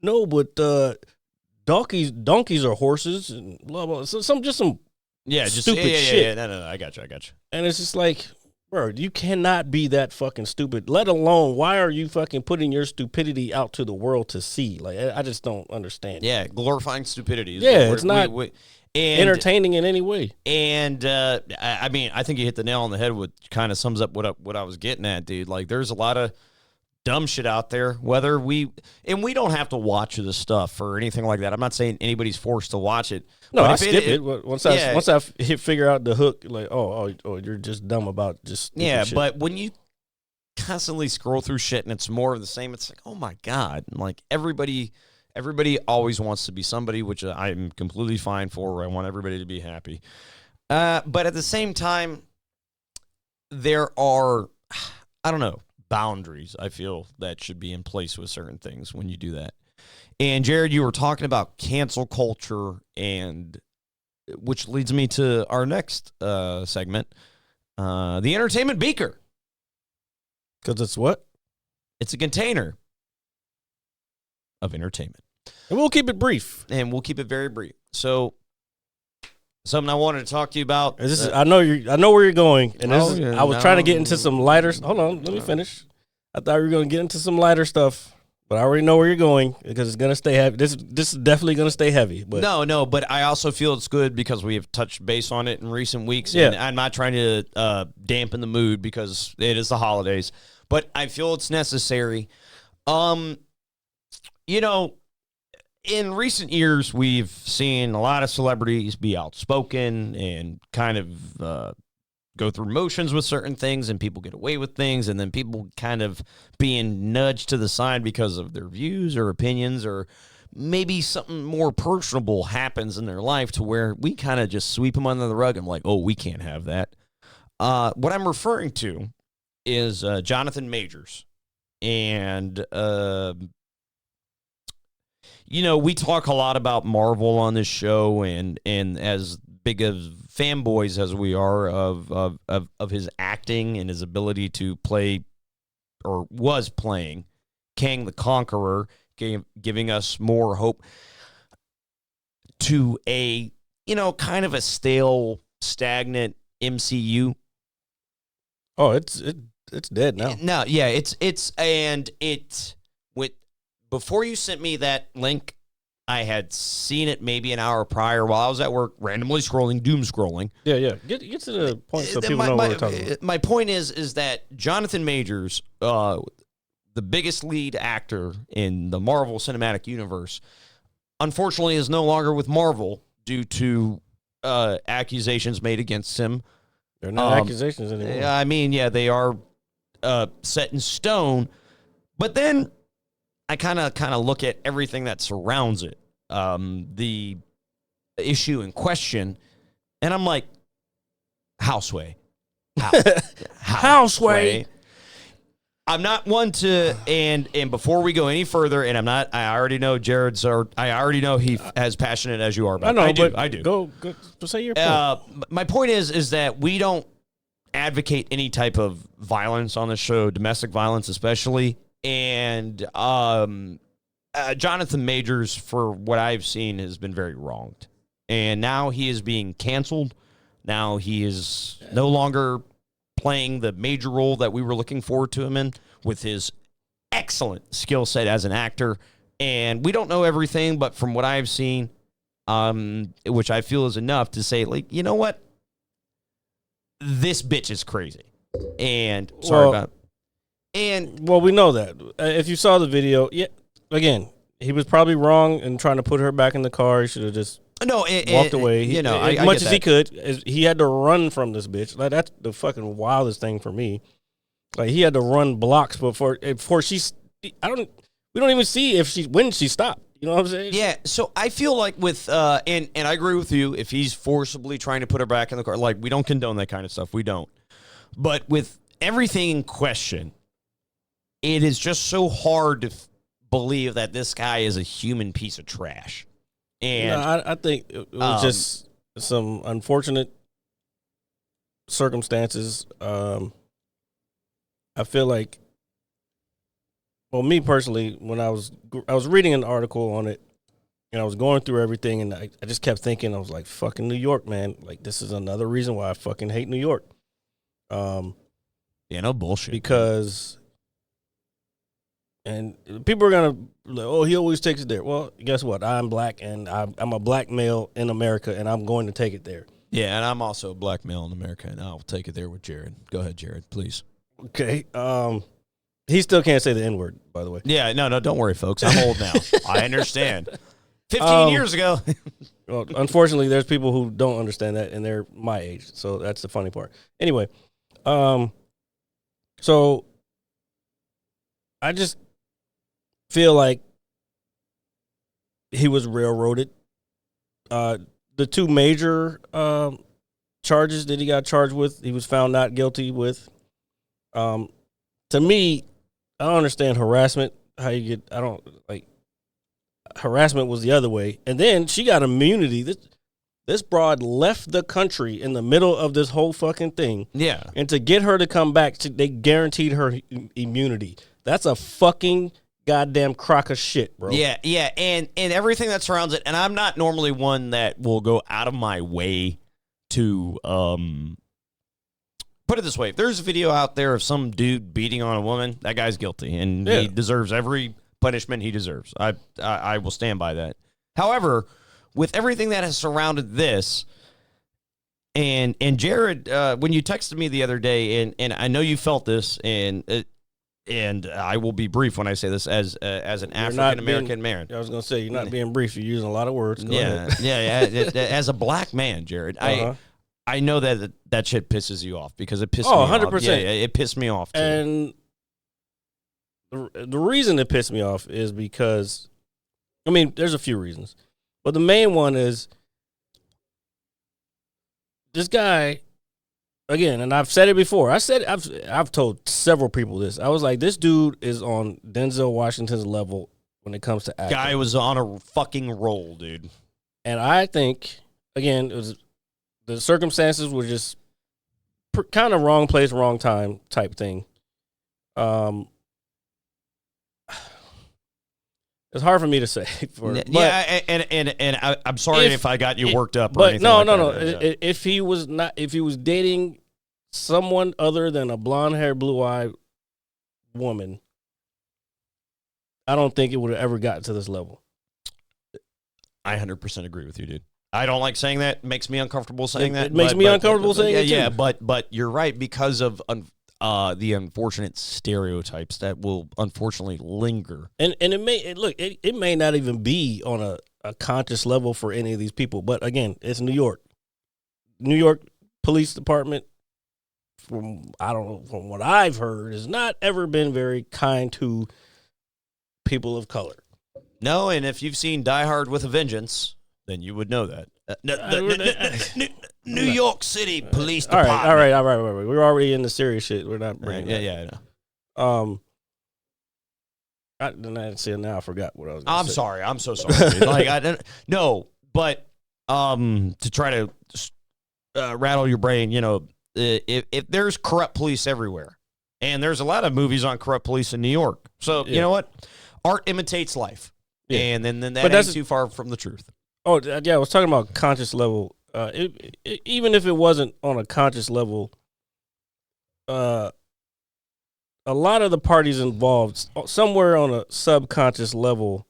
no, but donkeys are horses, and blah blah. So some just stupid shit. shit. Yeah, no, I got you. And it's just like, Bro, you cannot be that fucking stupid. Let alone, why are you fucking putting your stupidity out to the world to see? Like, I just don't understand. Yeah, glorifying stupidity. Yeah, it's not and, entertaining in any way. And I mean, I think you hit the nail on the head. What kind of sums up what I was getting at, dude. Like, there's a lot of dumb shit out there. Whether we don't have to watch this stuff or anything like that. I'm not saying anybody's forced to watch it. No, but I if skip it. Once I figure out the hook, like, oh, you're just dumb about just yeah. shit. But when you constantly scroll through shit and it's more of the same, it's like, oh my god, like everybody always wants to be somebody, which I'm completely fine for. I want everybody to be happy, but at the same time, there are, I don't know, boundaries I feel that should be in place with certain things when you do that. And Jared, you were talking about cancel culture, and which leads me to our next segment, the entertainment beaker. Because it's what? It's a container of entertainment. And we'll keep it brief. And we'll keep it very brief. So, something I wanted to talk to you about. I know where you're going. And I was trying to get into some lighter. Hold on, let me finish. I thought we were going to get into some lighter stuff, but I already know where you're going because it's going to stay heavy. This is definitely going to stay heavy. But No, but I also feel it's good because we have touched base on it in recent weeks. Yeah. And I'm not trying to dampen the mood because it is the holidays, but I feel it's necessary. You know, in recent years, we've seen a lot of celebrities be outspoken and kind of go through motions with certain things, and people get away with things, and then people kind of being nudged to the side because of their views or opinions, or maybe something more personable happens in their life to where we kind of just sweep them under the rug. I'm like, oh, we can't have that. What I'm referring to is Johnathan Majors. And, you know, we talk a lot about Marvel on this show, and as big of fanboys as we are of his acting and his ability to play, or was playing, Kang the Conqueror, giving us more hope to a, you know, kind of a stale, stagnant MCU. Oh, it's dead now. No, yeah, it's before you sent me that link, I had seen it maybe an hour prior while I was at work, randomly scrolling, doom scrolling. Yeah. Get to the point so people know what we're talking about. My point is that Johnathan Majors, the biggest lead actor in the Marvel Cinematic Universe, unfortunately is no longer with Marvel due to accusations made against him. They're not accusations anymore. I mean, yeah, they are set in stone. But then I kind of look at everything that surrounds it, the issue in question, and I'm like, houseway. Houseway. I'm not one to, and before we go any further, and I already know I already know he as passionate as you are about it. I do. Go say your point. My point is that we don't advocate any type of violence on the show, domestic violence especially. And Johnathan Majors, for what I've seen, has been very wronged. And now he is being canceled. Now he is no longer playing the major role that we were looking forward to him in with his excellent skill set as an actor. And we don't know everything, but from what I've seen, which I feel is enough to say, like, you know what? This bitch is crazy. And sorry about it. Well, we know that. If you saw the video, yeah, again, he was probably wrong in trying to put her back in the car. He should have just walked away. You know, as much as he could. He had to run from this bitch. Like, that's the fucking wildest thing for me. Like, he had to run blocks before she's. We don't even see when she stopped. You know what I'm saying? Yeah. So I feel like with and I agree with you. If he's forcibly trying to put her back in the car, like, we don't condone that kind of stuff. We don't. But with everything in question, it is just so hard to believe that this guy is a human piece of trash. And I think it was just some unfortunate circumstances. I feel like, well, me personally, when I was reading an article on it, and I was going through everything, and I just kept thinking, I was like, fucking New York, man. Like, this is another reason why I fucking hate New York. Yeah, no bullshit. because, and people are gonna, oh, he always takes it there. Well, guess what? I'm black, and I'm a black male in America, and I'm going to take it there. Yeah, and I'm also a black male in America, and I'll take it there with Jared. Go ahead, Jared, please. Okay. He still can't say the N-word, by the way. Yeah, no, don't worry, folks. I'm old now. I understand. 15 years ago. Well, unfortunately, there's people who don't understand that, and they're my age, so that's the funny part. Anyway, so I just feel like he was railroaded. The two major charges that he got charged with, he was found not guilty with. To me, I don't understand harassment. How you get? I don't like. Harassment was the other way, and then she got immunity. This broad left the country in the middle of this whole fucking thing. Yeah, and to get her to come back, they guaranteed her immunity. That's a fucking goddamn crock of shit, bro. Yeah, and everything that surrounds it. And I'm not normally one that will go out of my way to put it this way. If there's a video out there of some dude beating on a woman, that guy's guilty, and he deserves every punishment he deserves. I will stand by that. However, with everything that has surrounded this, and Jared, when you texted me the other day, and I know you felt this, and I will be brief when I say this as an African American man. I was gonna say you're not being brief. You're using a lot of words. Go ahead. As a black man, Jared, I know that shit pisses you off because it pissed me 100%. off. Yeah, it pissed me off too. And the reason it pissed me off is because, I mean, there's a few reasons, but the main one is this guy, again, and I've said it before. I've told several people this. I was like, this dude is on Denzel Washington's level when it comes to acting. Guy was on a fucking roll, dude. And I think, again, it was the circumstances were just kind of wrong place, wrong time type thing. It's hard for me to say. I'm sorry if I got you worked up. But no. Yeah. If he was dating someone other than a blonde-haired, blue-eyed woman, I don't think it would have ever gotten to this level. I 100% agree with you, dude. I don't like saying that. It makes me uncomfortable saying that. It makes me uncomfortable saying it, too. Yeah, but you're right because of the unfortunate stereotypes that will unfortunately linger. And it may not even be on a conscious level for any of these people. But again, it's New York. New York Police Department, from what I've heard, has not ever been very kind to people of color. No, and if you've seen Die Hard with a Vengeance, then you would know that. New York City Police Department. All right. We're already in the serious shit. We're not bringing I know. Now I forgot what I was going to say. Sorry. I'm so sorry. Dude. Like I don't no, but to try to rattle your brain, if there's corrupt police everywhere, and there's a lot of movies on corrupt police in New York, so you know what, art imitates life, and then that ain't too far from the truth. Oh yeah, I was talking about conscious level. Even if it wasn't on a conscious level, a lot of the parties involved, somewhere on a subconscious level,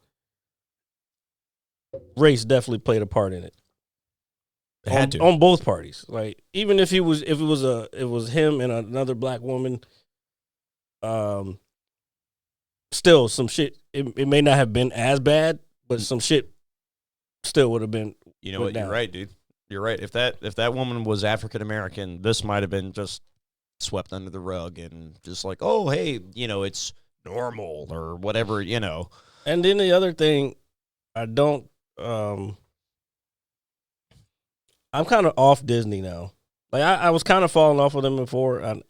race definitely played a part in it. It had to. On both parties. Like even if it was him and another black woman, still some shit. It may not have been as bad, but some shit still would have been. You know what? Down. You're right, dude. You're right. If that woman was African American, this might have been just swept under the rug and just like, oh, hey, it's normal or whatever, And then the other thing, I'm kind of off Disney now. Like I was kind of falling off of them before. I'm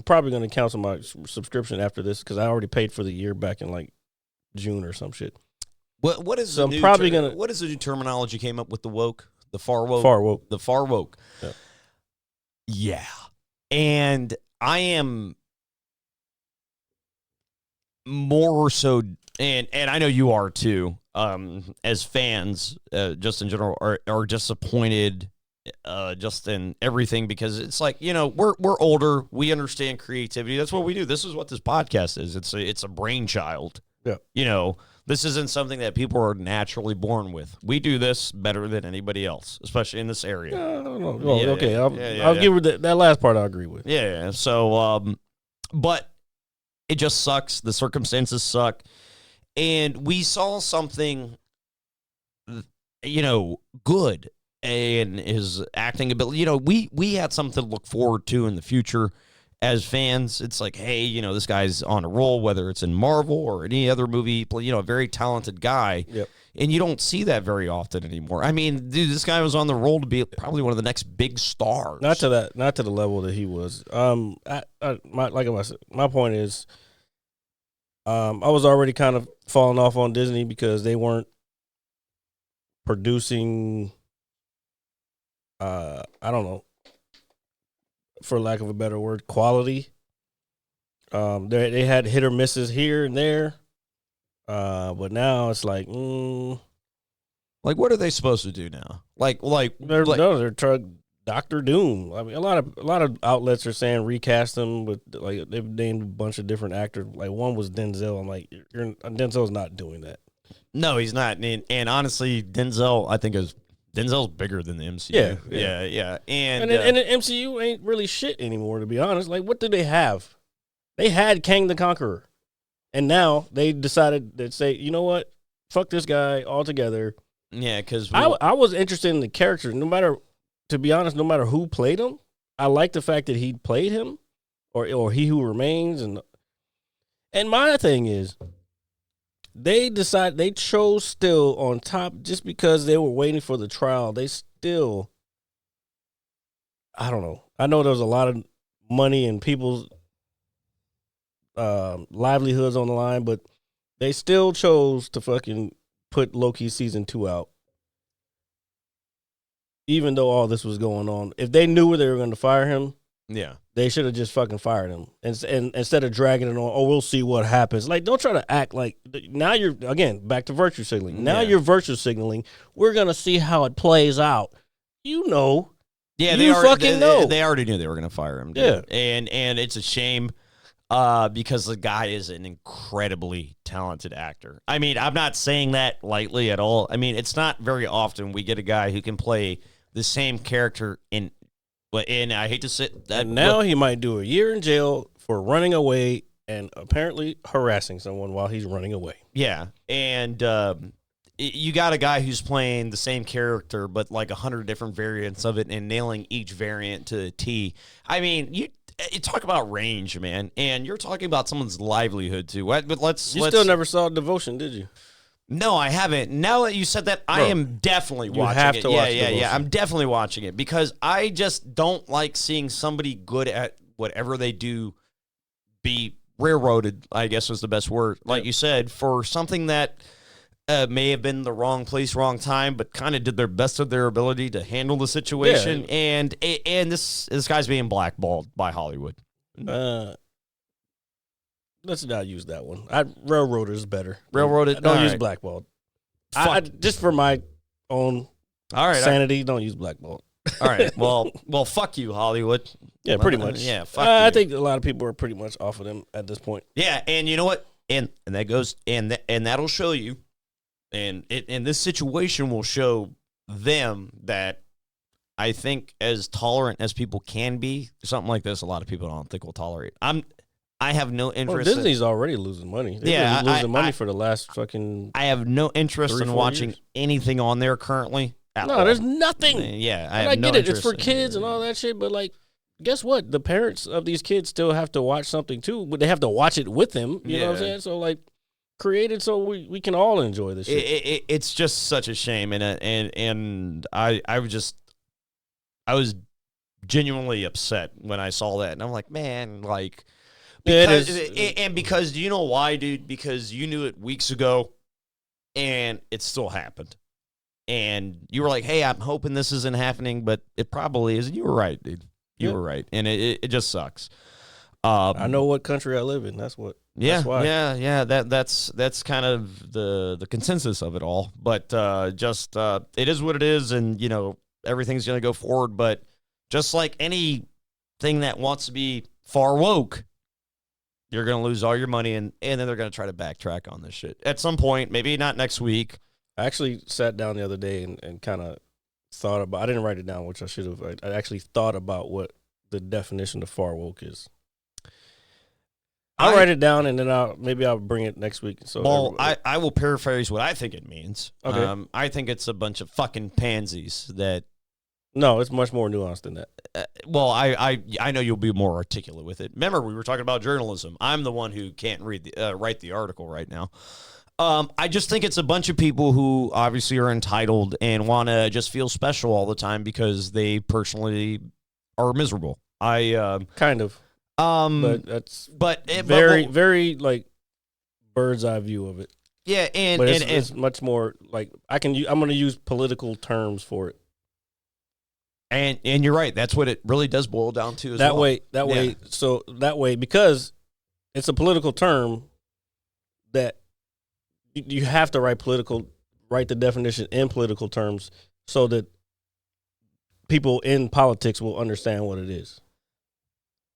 probably going to cancel my subscription after this because I already paid for the year back in like June or some shit. What is so the I'm probably gonna. What is the new terminology came up with the woke? The far woke. The far woke. Yeah. And I am more so, and I know you are too. As fans, just in general, are disappointed just in everything, because it's like, we're older, we understand creativity. That's what we do. This is what this podcast is. It's a brainchild. Yeah. This isn't something that people are naturally born with. We do this better than anybody else, especially in this area. I don't know. Well, okay, I'll give her that last part. I agree with. Yeah. So, but it just sucks. The circumstances suck, and we saw something, good in his acting ability. We had something to look forward to in the future. As fans, it's like, hey, this guy's on a roll, whether it's in Marvel or any other movie, a very talented guy. Yep. And you don't see that very often anymore. I mean, dude, this guy was on the roll to be probably one of the next big stars. Not to the level that he was. My point is, I was already kind of falling off on Disney because they weren't producing, I don't know, for lack of a better word, quality. They had hit or misses here and there, but now it's like, what are they supposed to do now? They're trying Doctor Doom. I mean, a lot of outlets are saying recast them, but they've named a bunch of different actors. Like one was Denzel. I'm like, Denzel's not doing that. No, he's not. And honestly, Denzel's bigger than the MCU. Yeah. And the MCU ain't really shit anymore, to be honest. Like, what do they have? They had Kang the Conqueror. And now they decided to say, you know what? Fuck this guy altogether. Yeah, because I was interested in the character. To be honest, no matter who played him, I like the fact that he played him or He Who Remains. And my thing is, they chose still on top just because they were waiting for the trial. They still, I don't know. I know there was a lot of money and people's livelihoods on the line, but they still chose to fucking put Loki season 2 out. Even though all this was going on. If they knew they were going to fire him, yeah, they should have just fucking fired him. And instead of dragging it on, we'll see what happens. Like, don't try to act like, now you're, again, back to virtue signaling. Now you're virtue signaling. We're going to see how it plays out. Yeah, know. They already knew they were going to fire him. Dude. Yeah. And it's a shame because the guy is an incredibly talented actor. I mean, I'm not saying that lightly at all. I mean, it's not very often we get a guy who can play the same character and I hate to say that. And now he might do a year in jail for running away and apparently harassing someone while he's running away. Yeah. And you got a guy who's playing the same character, but like 100 different variants of it and nailing each variant to a T. I mean, you talk about range, man. And you're talking about someone's livelihood, too. But let's still never saw Devotion, did you? No, I haven't. Now that you said that, I am definitely watching it. You have to watch Devotion. Yeah. I'm definitely watching it because I just don't like seeing somebody good at whatever they do be railroaded, I guess was the best word, like you said, for something that may have been the wrong place, wrong time, but kind of did their best of their ability to handle the situation. Yeah. And this guy's being blackballed by Hollywood. Let's not use that one. Railroader is better. Railroaded. Don't use blackballed. Just for my own sanity, don't use blackballed. All right. Well, fuck you, Hollywood. Yeah, pretty much. Yeah, fuck you. I think a lot of people are pretty much off of them at this point. Yeah, and you know what? And that goes and that'll show you, and this situation will show them that I think as tolerant as people can be, something like this, a lot of people don't think will tolerate. I have no interest. Well, Disney's already losing money. They've been losing money for the last fucking. I have no interest in watching anything on there currently. No, there's nothing. I get it. It's for kids and all that shit, but like, guess what? The parents of these kids still have to watch something too, but they have to watch it with them. You know what I'm saying? So like, created so we can all enjoy this shit. It's just such a shame, and I was genuinely upset when I saw that, and I'm like, man, like. Because do you know why, dude? Because you knew it weeks ago, and it still happened. And you were like, hey, I'm hoping this isn't happening, but it probably is. And you were right, dude. You were right. And it just sucks. I know what country I live in. That's what. Yeah, that's why. Yeah. That's kind of the consensus of it all. But it is what it is. And, everything's going to go forward. But just like anything that wants to be far woke, you're going to lose all your money, and then they're going to try to backtrack on this shit. At some point, maybe not next week. I actually sat down the other day and kind of thought about, I didn't write it down, which I should have. I actually thought about what the definition of far woke is. I'll write it down, and then I'll bring it next week. So well, I will paraphrase what I think it means. Okay. I think it's a bunch of fucking pansies that. No, it's much more nuanced than that. Well, I know you'll be more articulate with it. Remember, we were talking about journalism. I'm the one who can't write the article right now. I just think it's a bunch of people who obviously are entitled and want to just feel special all the time because they personally are miserable. Kind of. But that's very very like bird's eye view of it. Yeah, and but it's much more like I'm going to use political terms for it. And you're right. That's what it really does boil down to. That way, because it's a political term that you have to write the definition in political terms so that people in politics will understand what it is.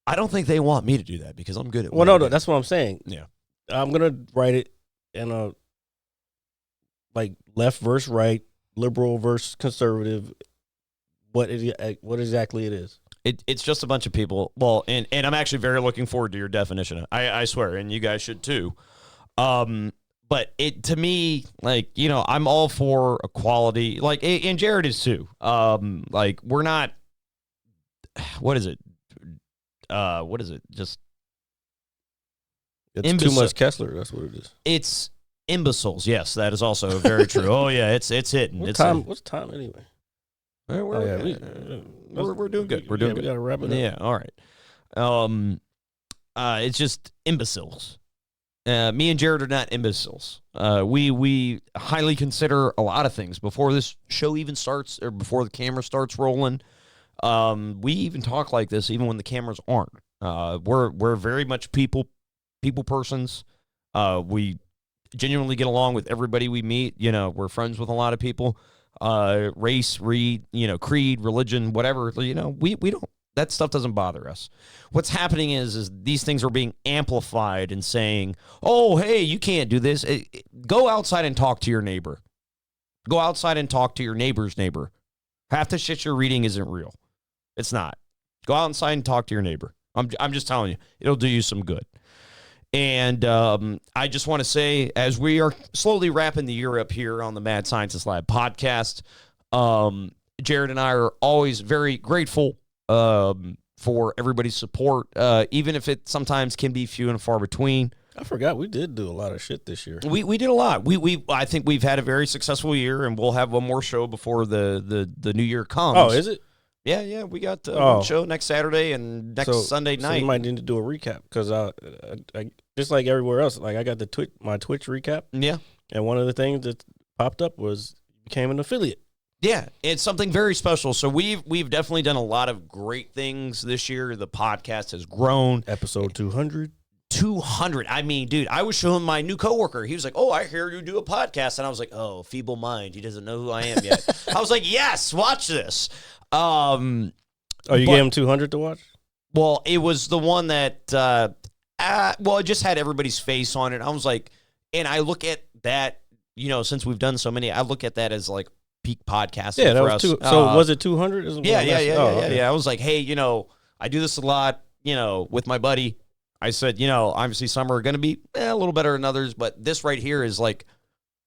I don't think they want me to do that because I'm good at. Well, no, that's what I'm saying. Yeah, I'm gonna write it in a like left versus right, liberal versus conservative. What exactly it is? It's just a bunch of people. Well, and I'm actually very looking forward to your definition. I swear, and you guys should too. But to me, like, you know, I'm all for equality. Like, and Jared is too. Like, we're not. What is it? Just it's too much Kessler. That's what it is. It's imbeciles. Yes, that is also very true. Oh yeah, it's hitting. What's time anyway? We're doing good. We're doing good. We gotta wrap it up. Yeah. All right. It's just imbeciles. Me and Jared are not imbeciles. We highly consider a lot of things before this show even starts or before the camera starts rolling. We even talk like this even when the cameras aren't. We're very much people persons. We genuinely get along with everybody we meet. You know, we're friends with a lot of people. Race, creed, religion, whatever. You know, we don't. That stuff doesn't bother us. What's happening is these things are being amplified and saying, "Oh, hey, you can't do this." Go outside and talk to your neighbor. Go outside and talk to your neighbor's neighbor. Half the shit you're reading isn't real. It's not. Go outside and talk to your neighbor. I'm just telling you, it'll do you some good. And I just want to say, as we are slowly wrapping the year up here on the Mad Scientist Lab podcast, Jared and I are always very grateful for everybody's support, even if it sometimes can be few and far between. I forgot we did do a lot of shit this year. We did a lot. I think we've had a very successful year, and we'll have one more show before the new year comes. Oh, is it? Yeah. We got one show next Saturday and next Sunday night. So you might need to do a recap because I just like everywhere else. Like I got my Twitch recap. Yeah, and one of the things that popped up was you became an affiliate. Yeah, it's something very special. So we've definitely done a lot of great things this year. The podcast has grown. Episode 200. 200. I mean, dude, I was showing my new coworker. He was like, "Oh, I hear you do a podcast," and I was like, "Oh, feeble mind. He doesn't know who I am yet." I was like, "Yes, watch this." You gave him 200 to watch? Well, it was the one that, it just had everybody's face on it. I was like, and I look at that, since we've done so many, I look at that as like peak podcasting yeah, that for was us. So was it 200? Yeah. I was like, hey, I do this a lot, with my buddy. I said, obviously some are going to be a little better than others, but this right here is like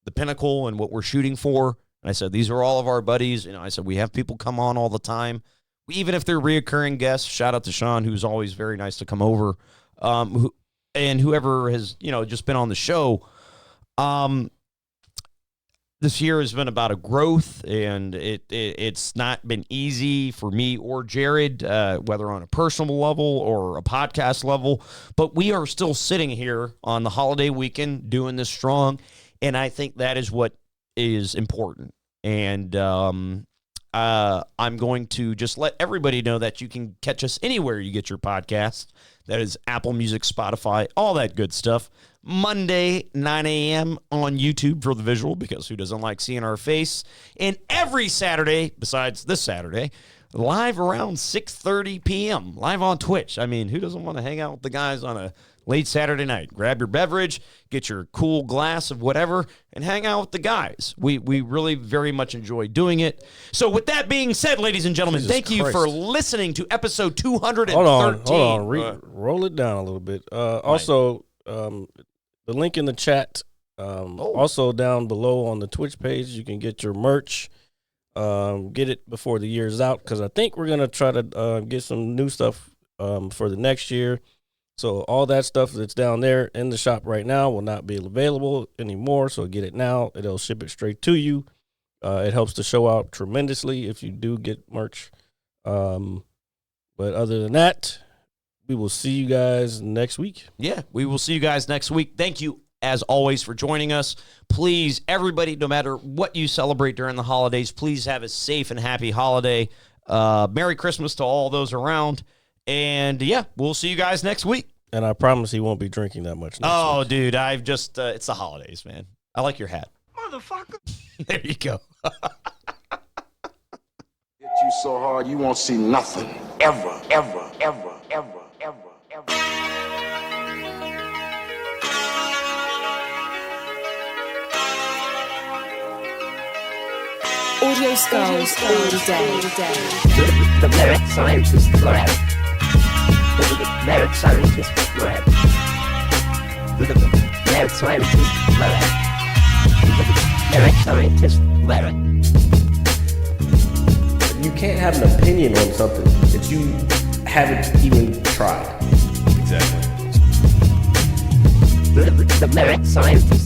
the pinnacle and what we're shooting for. And I said, these are all of our buddies. I said, we have people come on all the time. Even if they're reoccurring guests, shout out to Sean, who's always very nice to come over. And whoever has, just been on the show. This year has been about a growth, and it's not been easy for me or Jared, whether on a personal level or a podcast level. But we are still sitting here on the holiday weekend doing this strong, and I think that is what is important. And I'm going to just let everybody know that you can catch us anywhere you get your podcast. That is Apple Music, Spotify, all that good stuff. Monday, 9 a.m. on YouTube for the visual, because who doesn't like seeing our face? And every Saturday, besides this Saturday, live around 6:30 p.m., live on Twitch. I mean, who doesn't want to hang out with the guys on a late Saturday night? Grab your beverage, get your cool glass of whatever, and hang out with the guys. We really very much enjoy doing it. So with that being said, ladies and gentlemen, thank you for listening to episode 213. Hold on. Roll it down a little bit. Also, the link in the chat, also down below on the Twitch page, you can get your merch. Get it before the year's out, because I think we're going to try to get some new stuff for the next year. So all that stuff that's down there in the shop right now will not be available anymore. So get it now. It'll ship it straight to you. It helps the show out tremendously if you do get merch. But other than that, we will see you guys next week. Yeah, we will see you guys next week. Thank you, as always, for joining us. Please, everybody, no matter what you celebrate during the holidays, please have a safe and happy holiday. Merry Christmas to all those around. And, yeah, we'll see you guys next week. And I promise he won't be drinking that much next week. Dude, I've just, it's the holidays, man. I like your hat. Motherfucker. There you go. Hit you so hard you won't see nothing. Ever, ever, ever, ever, ever, ever. Audio skulls all day. The merit scientist lab. The merit scientist lab. The merit scientist lab. The merit scientist lab. You can't have an opinion on something that you haven't even tried. Exactly. The merit scientist